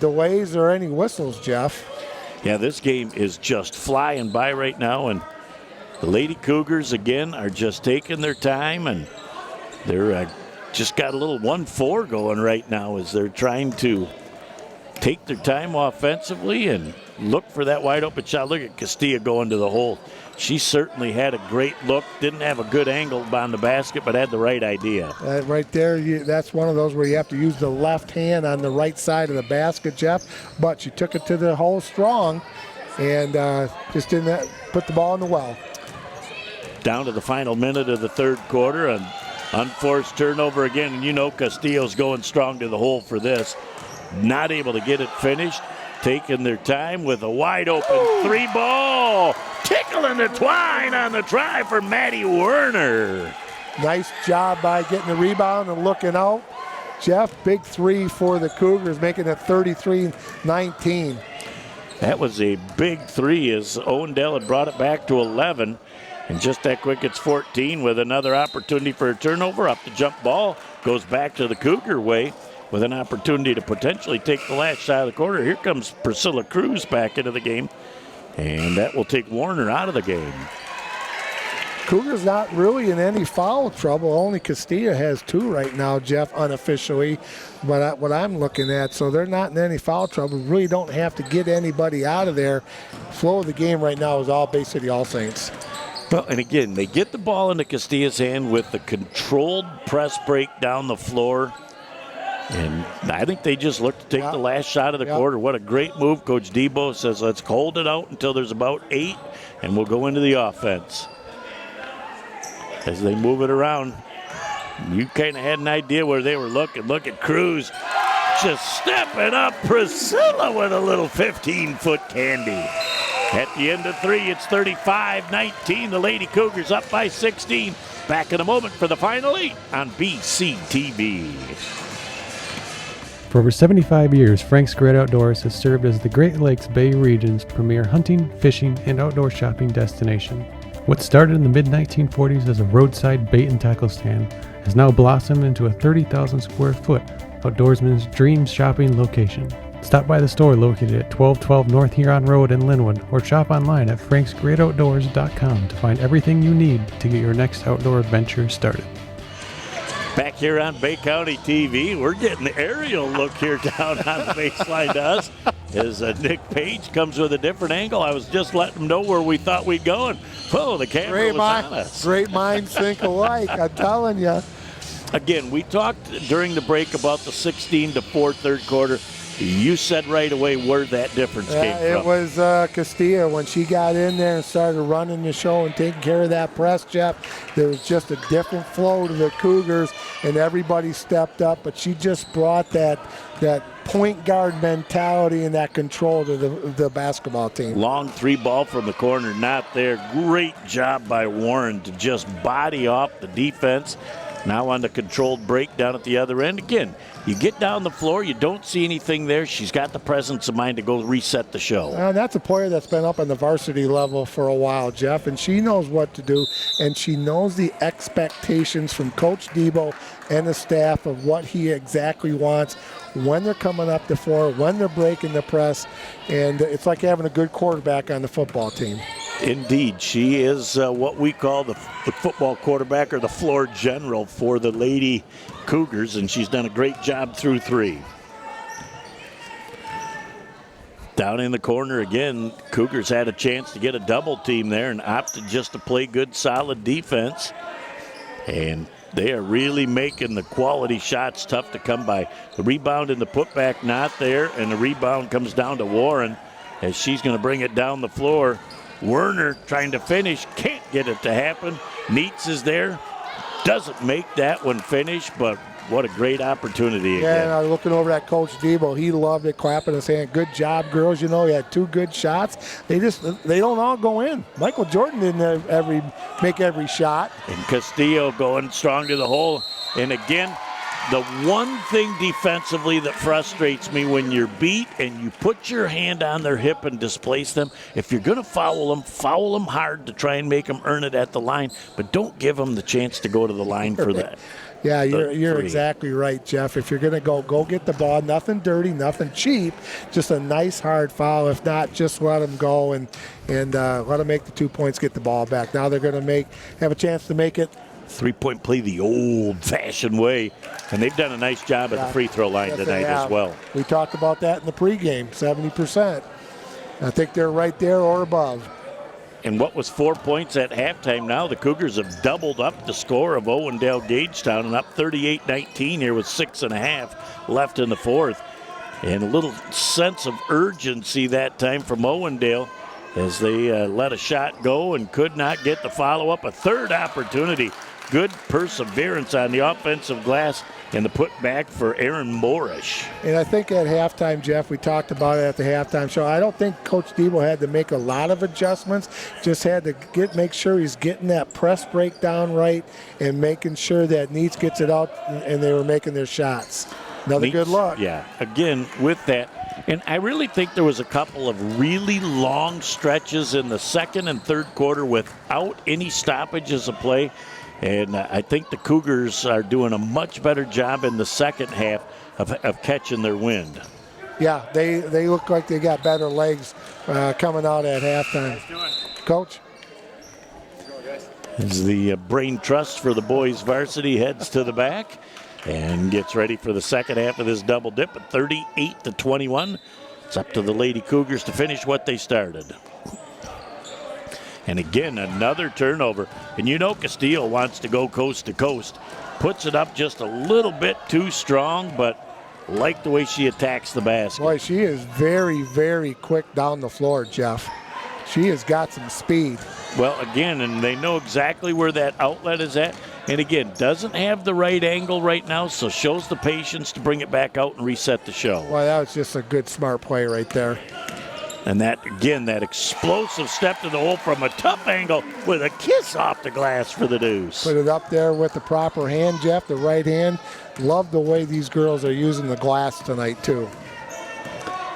delays or any whistles, Jeff. Yeah, this game is just flying by right now, and the Lady Cougars, again, are just taking their time, and they're just got a little 1-4 going right now as they're trying to take their time offensively and look for that wide open shot. Look at Castilla going to the hole. She certainly had a great look. Didn't have a good angle on the basket, but had the right idea. Right there, that's one of those where you have to use the left hand on the right side of the basket, Jeff. But she took it to the hole strong and just didn't put the ball in the well. Down to the final minute of the third quarter, an unforced turnover again. And you know Castillo's going strong to the hole for this. Not able to get it finished. Taking their time with a wide open three ball. Tickling the twine on the try for Maddie Werner. Nice job by getting the rebound and looking out. Jeff, big three for the Cougars, making it 33-19. That was a big three as Owendale had brought it back to 11. And just that quick, it's 14 with another opportunity for a turnover. Up the jump ball goes back to the Cougar way with an opportunity to potentially take the last shot of the quarter. Here comes Priscilla Cruz back into the game, and that will take Warner out of the game. Cougars not really in any foul trouble. Only Castilla has 2 right now, Jeff, unofficially, what I'm looking at. So they're not in any foul trouble. Really don't have to get anybody out of there. Flow of the game right now is all Bay City All Saints. Well, and again, they get the ball into Castilla's hand with the controlled press break down the floor. And I think they just look to take the last shot of the quarter. What a great move. Coach Debo says, let's hold it out until there's about 8, and we'll go into the offense. As they move it around, you kind of had an idea where they were looking. Look at Cruz just stepping up. Priscilla with a little 15-foot candy. At the end of 3, it's 35-19. The Lady Cougars up by 16. Back in a moment for the final 8 on BCTV. For over 75 years, Frank's Great Outdoors has served as the Great Lakes Bay region's premier hunting, fishing, and outdoor shopping destination. What started in the mid-1940s as a roadside bait and tackle stand has now blossomed into a 30,000 square foot outdoorsman's dream shopping location. Stop by the store located at 1212 North Huron Road in Linwood, or shop online at franksgreatoutdoors.com to find everything you need to get your next outdoor adventure started. Back here on Bay County TV, we're getting the aerial look here down on the baseline to us. as Nick Page comes with a different angle. I was just letting them know where we thought we'd go, and the camera was on us. Great minds think alike, I'm telling you. Again, we talked during the break about the 16-4 third quarter. You said right away where that difference came from. It was Castilla. When she got in there and started running the show and taking care of that press, Jeff, there was just a different flow to the Cougars, and everybody stepped up. But she just brought that point guard mentality and that control to the basketball team. Long three ball from the corner, not there. Great job by Warren to just body off the defense. Now on the controlled break down at the other end. Again, you get down the floor, you don't see anything there. She's got the presence of mind to go reset the show. That's a player that's been up on the varsity level for a while, Jeff, and she knows what to do, and she knows the expectations from Coach Debo and the staff of what he exactly wants when they're coming up the floor, when they're breaking the press, and it's like having a good quarterback on the football team. Indeed, she is what we call the football quarterback or the floor general for the Lady Cougars, and she's done a great job through three. Down in the corner again, Cougars had a chance to get a double team there and opted just to play good, solid defense. And they are really making the quality shots tough to come by. The rebound and the putback not there, and the rebound comes down to Warren as she's going to bring it down the floor. Werner trying to finish, can't get it to happen. Neitz is there, doesn't make that one finish, but what a great opportunity again. Yeah, and I was looking over at Coach Debo. He loved it, clapping his hand. Good job, girls. You know, he had two good shots. They don't all go in. Michael Jordan didn't make every shot. And Castillo going strong to the hole. And again, the one thing defensively that frustrates me when you're beat and you put your hand on their hip and displace them, if you're going to foul them hard to try and make them earn it at the line, but don't give them the chance to go to the line for that. Yeah, you're exactly right, Jeff. If you're going to go get the ball, nothing dirty, nothing cheap, just a nice hard foul. If not, just let them go and let them make the 2 points, get the ball back. Now they're going to have a chance to make it. Three-point play the old-fashioned way, and they've done a nice job at the free throw line tonight as well. We talked about that in the pregame, 70%. I think they're right there or above. And what was 4 points at halftime, now the Cougars have doubled up the score of Owendale-Gagetown and up 38-19 here with 6.5 left in the fourth. And a little sense of urgency that time from Owendale as they let a shot go and could not get the follow-up. A third opportunity. Good perseverance on the offensive glass and the putback for Aaron Moorish. And I think at halftime, Jeff, we talked about it at the halftime show. I don't think Coach Debo had to make a lot of adjustments. Just had to make sure he's getting that press breakdown right and making sure that Neitz gets it out and they were making their shots. Another good look. Yeah, again, with that. And I really think there was a couple of really long stretches in the second and third quarter without any stoppages of play. And I think the Cougars are doing a much better job in the second half of catching their wind. Yeah, they look like they got better legs coming out at halftime. Coach? As the brain trust for the boys varsity heads to the back and gets ready for the second half of this double dip at 38-21. It's up to the Lady Cougars to finish what they started. And again, another turnover. And you know Castillo wants to go coast to coast. Puts it up just a little bit too strong, but like the way she attacks the basket. Boy, she is very, very quick down the floor, Jeff. She has got some speed. Well, again, and they know exactly where that outlet is at. And again, doesn't have the right angle right now, so shows the patience to bring it back out and reset the show. Well, that was just a good, smart play right there. And that, again, that explosive step to the hole from a tough angle with a kiss off the glass for the deuce. Put it up there with the proper hand, Jeff, the right hand. Love the way these girls are using the glass tonight, too.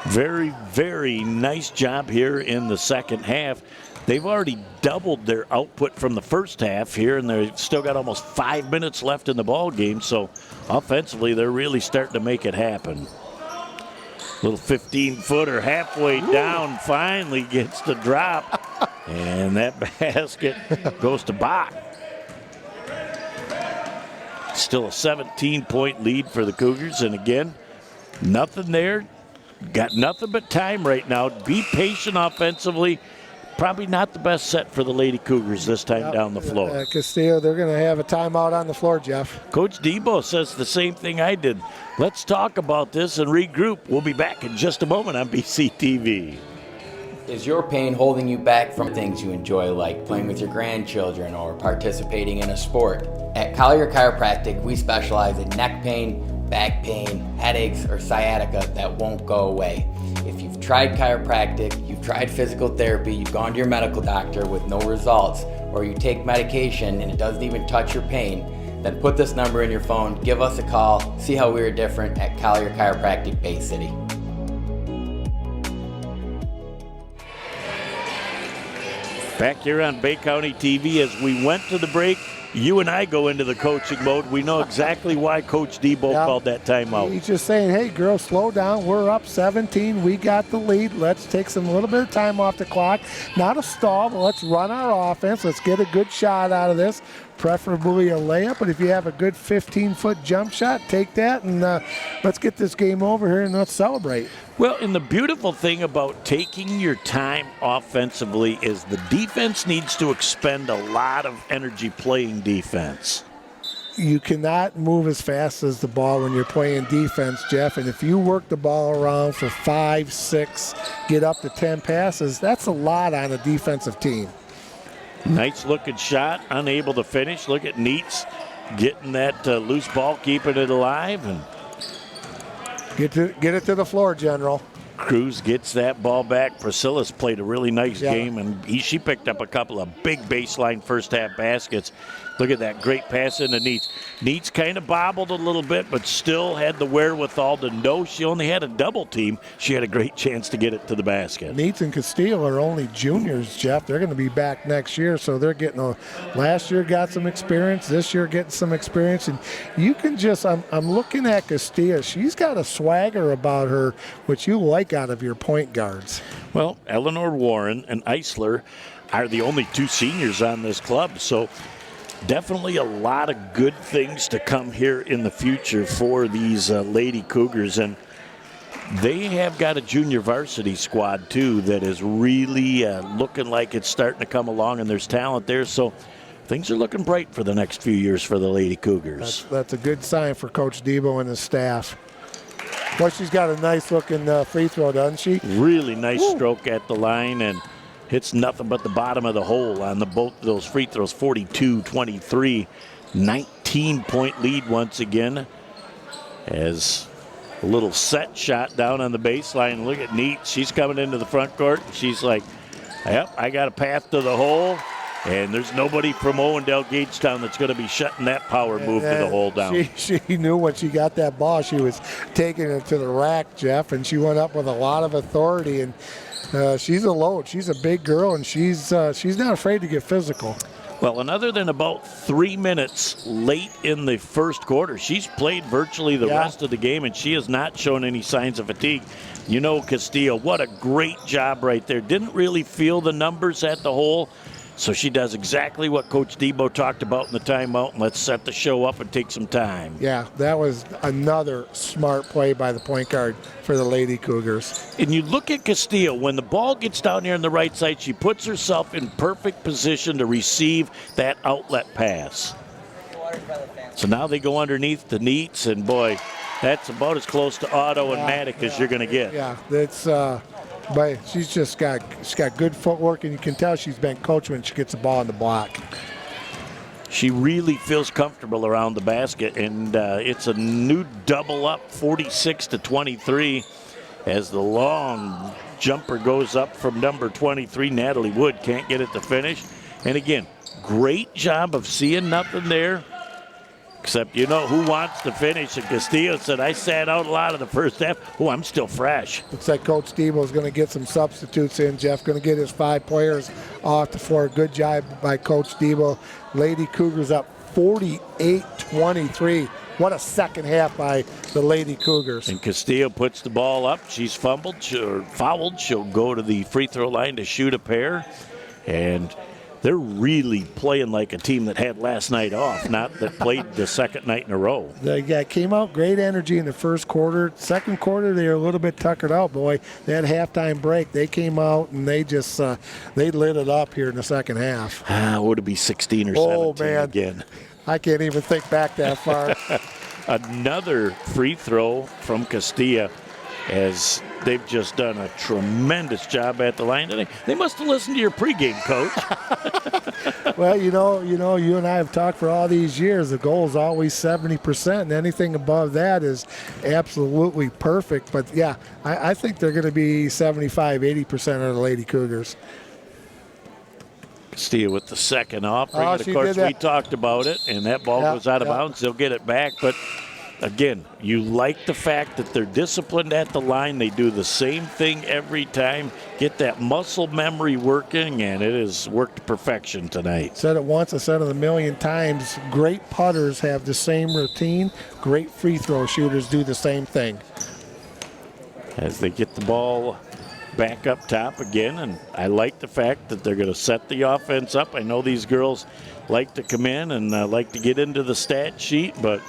Very, very nice job here in the second half. They've already doubled their output from the first half here, and they've still got almost 5 minutes left in the ball game. So offensively, they're really starting to make it happen. Little 15-footer halfway down, finally gets the drop. And that basket goes to Bach. Still a 17-point lead for the Cougars. And again, nothing there got nothing but time right now. Be patient offensively. Probably not the best set for the Lady Cougars this time down the floor. Castillo, they're going to have a timeout on the floor, Jeff. Coach Debo says the same thing I did. Let's talk about this and regroup. We'll be back in just a moment on BCTV. Is your pain holding you back from things you enjoy, like playing with your grandchildren or participating in a sport? At Collier Chiropractic, we specialize in neck pain, back pain, headaches, or sciatica that won't go away. If you've tried chiropractic, you've tried physical therapy, you've gone to your medical doctor with no results, or you take medication and it doesn't even touch your pain, then put this number in your phone, give us a call, see how we're different at Collier Chiropractic Bay City. Back here on Bay County TV, as we went to the break, you and I go into the coaching mode. We know exactly why Coach Debo called that timeout. He's just saying, hey, girls, slow down. We're up 17. We got the lead. Let's take some little bit of time off the clock. Not a stall, but let's run our offense. Let's get a good shot out of this, preferably a layup. But if you have a good 15-foot jump shot, take that, and let's get this game over here and let's celebrate. Well, and the beautiful thing about taking your time offensively is the defense needs to expend a lot of energy playing defense. You cannot move as fast as the ball when you're playing defense, Jeff. And if you work the ball around for 5, 6, get up to 10 passes, that's a lot on a defensive team. Nice looking shot, unable to finish. Look at Neats getting that loose ball, keeping it alive, and get it to the floor, General. Cruz gets that ball back. Priscilla's played a really nice game, and she picked up a couple of big baseline first-half baskets. Look at that great pass into Neats. Neats kind of bobbled a little bit, but still had the wherewithal to know she only had a double team. She had a great chance to get it to the basket. Neats and Castillo are only juniors, Jeff. They're going to be back next year, so they're getting last year got some experience, this year getting some experience, and you can just, I'm looking at Castillo. She's got a swagger about her, which you like out of your point guards. Well, Eleanor Warren and Eisler are the only two seniors on this club, so definitely a lot of good things to come here in the future for these Lady Cougars. And they have got a junior varsity squad, too, that is really looking like it's starting to come along, and there's talent there. So things are looking bright for the next few years for the Lady Cougars. That's a good sign for Coach Debo and his staff. Well, she's got a nice-looking free throw, doesn't she? Really nice stroke at the line, and hits nothing but the bottom of the hole on both of those free throws. 42-23, 19-point lead once again. As a little set shot down on the baseline. Look at Neat. She's coming into the front court. She's like, yep, I got a path to the hole. And there's nobody from Owendale-Gagetown that's going to be shutting that power move to the hole down. She knew when she got that ball, she was taking it to the rack, Jeff, and she went up with a lot of authority. And she's a load. She's a big girl, and she's not afraid to get physical. Well, and other than about 3 minutes late in the first quarter, she's played virtually the rest of the game, and she has not shown any signs of fatigue. You know, Castillo, what a great job right there. Didn't really feel the numbers at the hole. So she does exactly what Coach Debo talked about in the timeout, and let's set the show up and take some time. Yeah, that was another smart play by the point guard for the Lady Cougars. And you look at Castillo, when the ball gets down here on the right side, she puts herself in perfect position to receive that outlet pass. So now they go underneath the Neats, and boy, that's about as close to automatic as you're going to get. Yeah, that's but she's got good footwork, and you can tell she's been coached when she gets the ball in the block. She really feels comfortable around the basket, and it's a new double up, 46-23, as the long jumper goes up from number 23. Natalie Wood can't get it to finish. And again, great job of seeing nothing there. Except, you know, who wants to finish? And Castillo said, I sat out a lot of the first half. Oh, I'm still fresh. Looks like Coach Debo is going to get some substitutes in. Jeff going to get his 5 players off the floor. Good job by Coach Debo. Lady Cougars up 48-23. What a second half by the Lady Cougars. And Castillo puts the ball up. She's fouled. She'll go to the free throw line to shoot a pair. And they're really playing like a team that had last night off, not that played the second night in a row. They came out great energy in the first quarter. Second quarter, they were a little bit tuckered out, boy. That halftime break, they came out and they just they lit it up here in the second half. Would it be 16 or 17 again? I can't even think back that far. Another free throw from Castilla, as they've just done a tremendous job at the line today. They must have listened to your pregame, Coach. Well, you and I have talked for all these years. The goal is always 70%, and anything above that is absolutely perfect. But, yeah, I think they're going to be 75, 80% of the Lady Cougars. Castilla with the second offering. Of she course, did that. we talked about it, and that ball goes out of bounds. They'll get it back. But, again, you like the fact that they're disciplined at the line. They do the same thing every time. Get that muscle memory working, and it has worked to perfection tonight. Said it once, I said it a million times. Great putters have the same routine. Great free throw shooters do the same thing. As they get the ball back up top again, and I like the fact that they're going to set the offense up. I know these girls like to come in and like to get into the stat sheet, but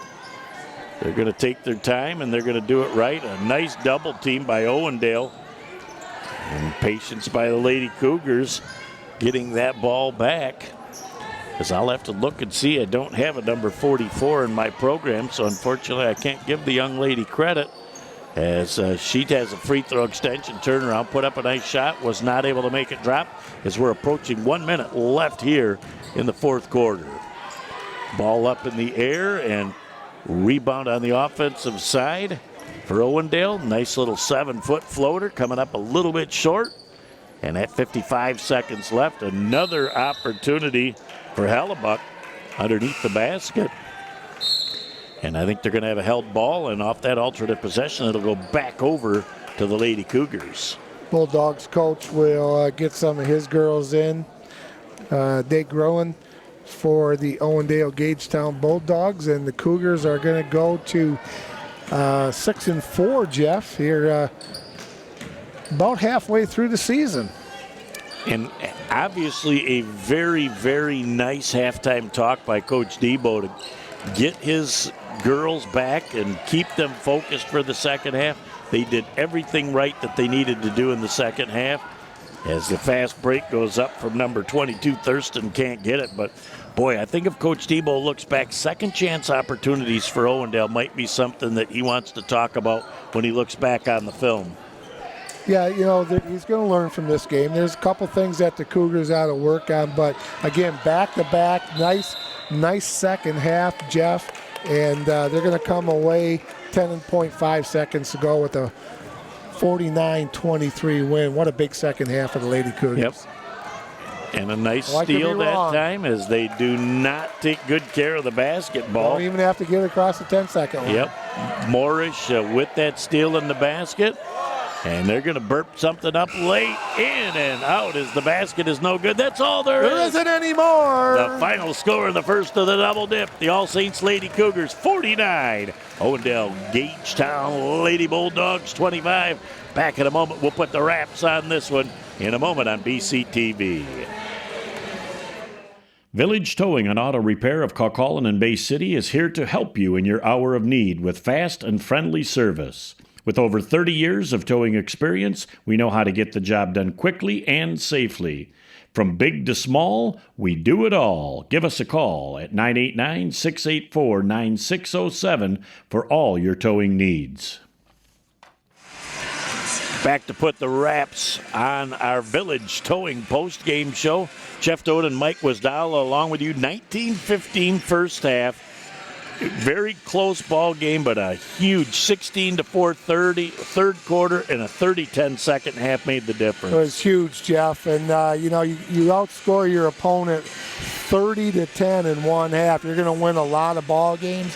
they're going to take their time and they're going to do it right. A nice double team by Owendale, and patience by the Lady Cougars getting that ball back. Because I'll have to look and see. I don't have a number 44 in my program, so unfortunately I can't give the young lady credit, as she has a free throw extension, turnaround, put up a nice shot, was not able to make it drop, as we're approaching 1 minute left here in the fourth quarter. Ball up in the air and rebound on the offensive side for Owendale. Nice little 7-foot floater coming up a little bit short. And at 55 seconds left, another opportunity for Hellebuck underneath the basket. And I think they're going to have a held ball, and off that alternate possession, it'll go back over to the Lady Cougars. Bulldogs coach will get some of his girls in. They growing for the Owendale-Gagetown Bulldogs, and the Cougars are going to go to 6-4, Jeff, here about halfway through the season. And obviously a very, very nice halftime talk by Coach Debo to get his girls back and keep them focused for the second half. They did everything right that they needed to do in the second half. As the fast break goes up from number 22, Thurston can't get it. But, boy, I think if Coach Debo looks back, second chance opportunities for Owendale might be something that he wants to talk about when he looks back on the film. Yeah, he's going to learn from this game. There's a couple things that the Cougars ought to work on. But, again, back-to-back, nice second half, Jeff. And they're going to come away 10.5 seconds to go with a 49-23 win. What a big second half for the Lady Cougars. Yep. And a nice steal that time, as they do not take good care of the basketball. Don't even have to get across the 10-second line. Yep. Morrish with that steal in the basket. And they're going to burp something up late, in and out, as the basket is no good. That's all there is. There isn't anymore. The final score in the first of the double dip. The All Saints Lady Cougars 49. Owendale-Gagetown Lady Bulldogs 25. Back in a moment. We'll put the wraps on this one in a moment on BCTV. Village Towing and Auto Repair of Kaukaulin and Bay City is here to help you in your hour of need with fast and friendly service. With over 30 years of towing experience, we know how to get the job done quickly and safely. From big to small, we do it all. Give us a call at 989-684-9607 for all your towing needs. Back to put the wraps on our Village Towing post-game show. Jeff Doden and Mike Wisdala along with you. 19-15 first half. Very close ball game, but a huge 16-4 third quarter and a 30-10 second half made the difference. It was huge, Jeff. And, you outscore your opponent 30-10 in one half. You're going to win a lot of ball games.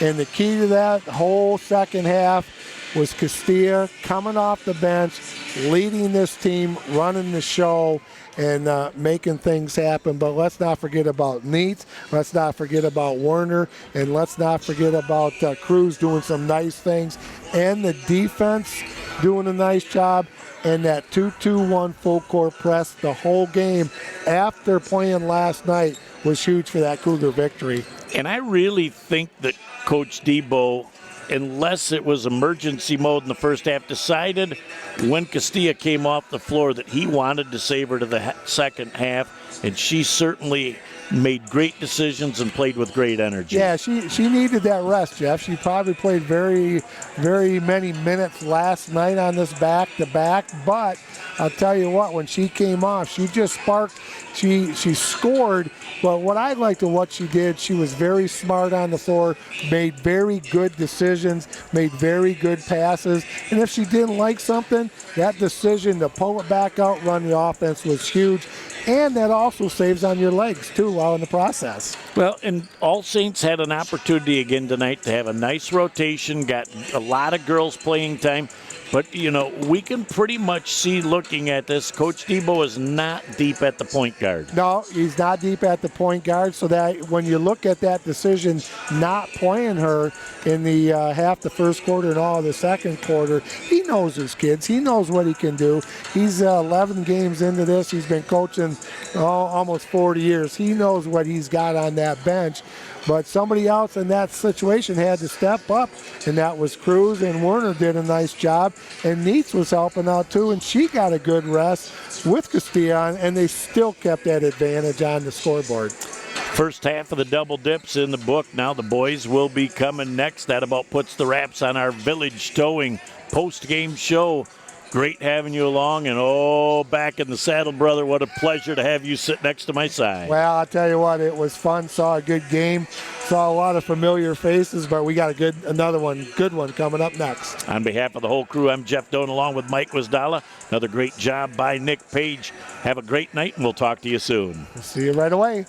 And the key to that whole second half was Castilla coming off the bench, leading this team, running the show. and making things happen. But let's not forget about Neats. Let's not forget about Werner. And let's not forget about Cruz doing some nice things. And the defense doing a nice job. And that 2-2-1 full court press the whole game after playing last night was huge for that Cougar victory. And I really think that Coach Debo, unless it was emergency mode in the first half, decided when Castilla came off the floor that he wanted to save her to the second half, and she certainly made great decisions and played with great energy. Yeah, she needed that rest, Jeff. She probably played very, very many minutes last night on this back-to-back, but I'll tell you what, when she came off, she just sparked. She scored, but what I liked of what she did, she was very smart on the floor, made very good decisions, made very good passes, and if she didn't like something, that decision to pull it back out, run the offense was huge, and that also saves on your legs, too, while in the process. Well, and All Saints had an opportunity again tonight to have a nice rotation, got a lot of girls playing time. But, you know, we can pretty much see looking at this, Coach Debo is not deep at the point guard. No, he's not deep at the point guard, so that when you look at that decision not playing her in the half the first quarter and all of the second quarter, he knows his kids. He knows what he can do. He's 11 games into this. He's been coaching almost 40 years. He knows what he's got on that bench. But somebody else in that situation had to step up, and that was Cruz, and Werner did a nice job. And Neats was helping out too, and she got a good rest with Castilla, and they still kept that advantage on the scoreboard. First half of the double dips in the book. Now the boys will be coming next. That about puts the wraps on our Village Towing post-game show. Great having you along, and back in the saddle, brother. What a pleasure to have you sit next to my side. Well, I'll tell you what, it was fun. Saw a good game, saw a lot of familiar faces, but we got another good one coming up next. On behalf of the whole crew, I'm Jeff Doan along with Mike Wisdala. Another great job by Nick Page. Have a great night, and we'll talk to you soon. See you right away.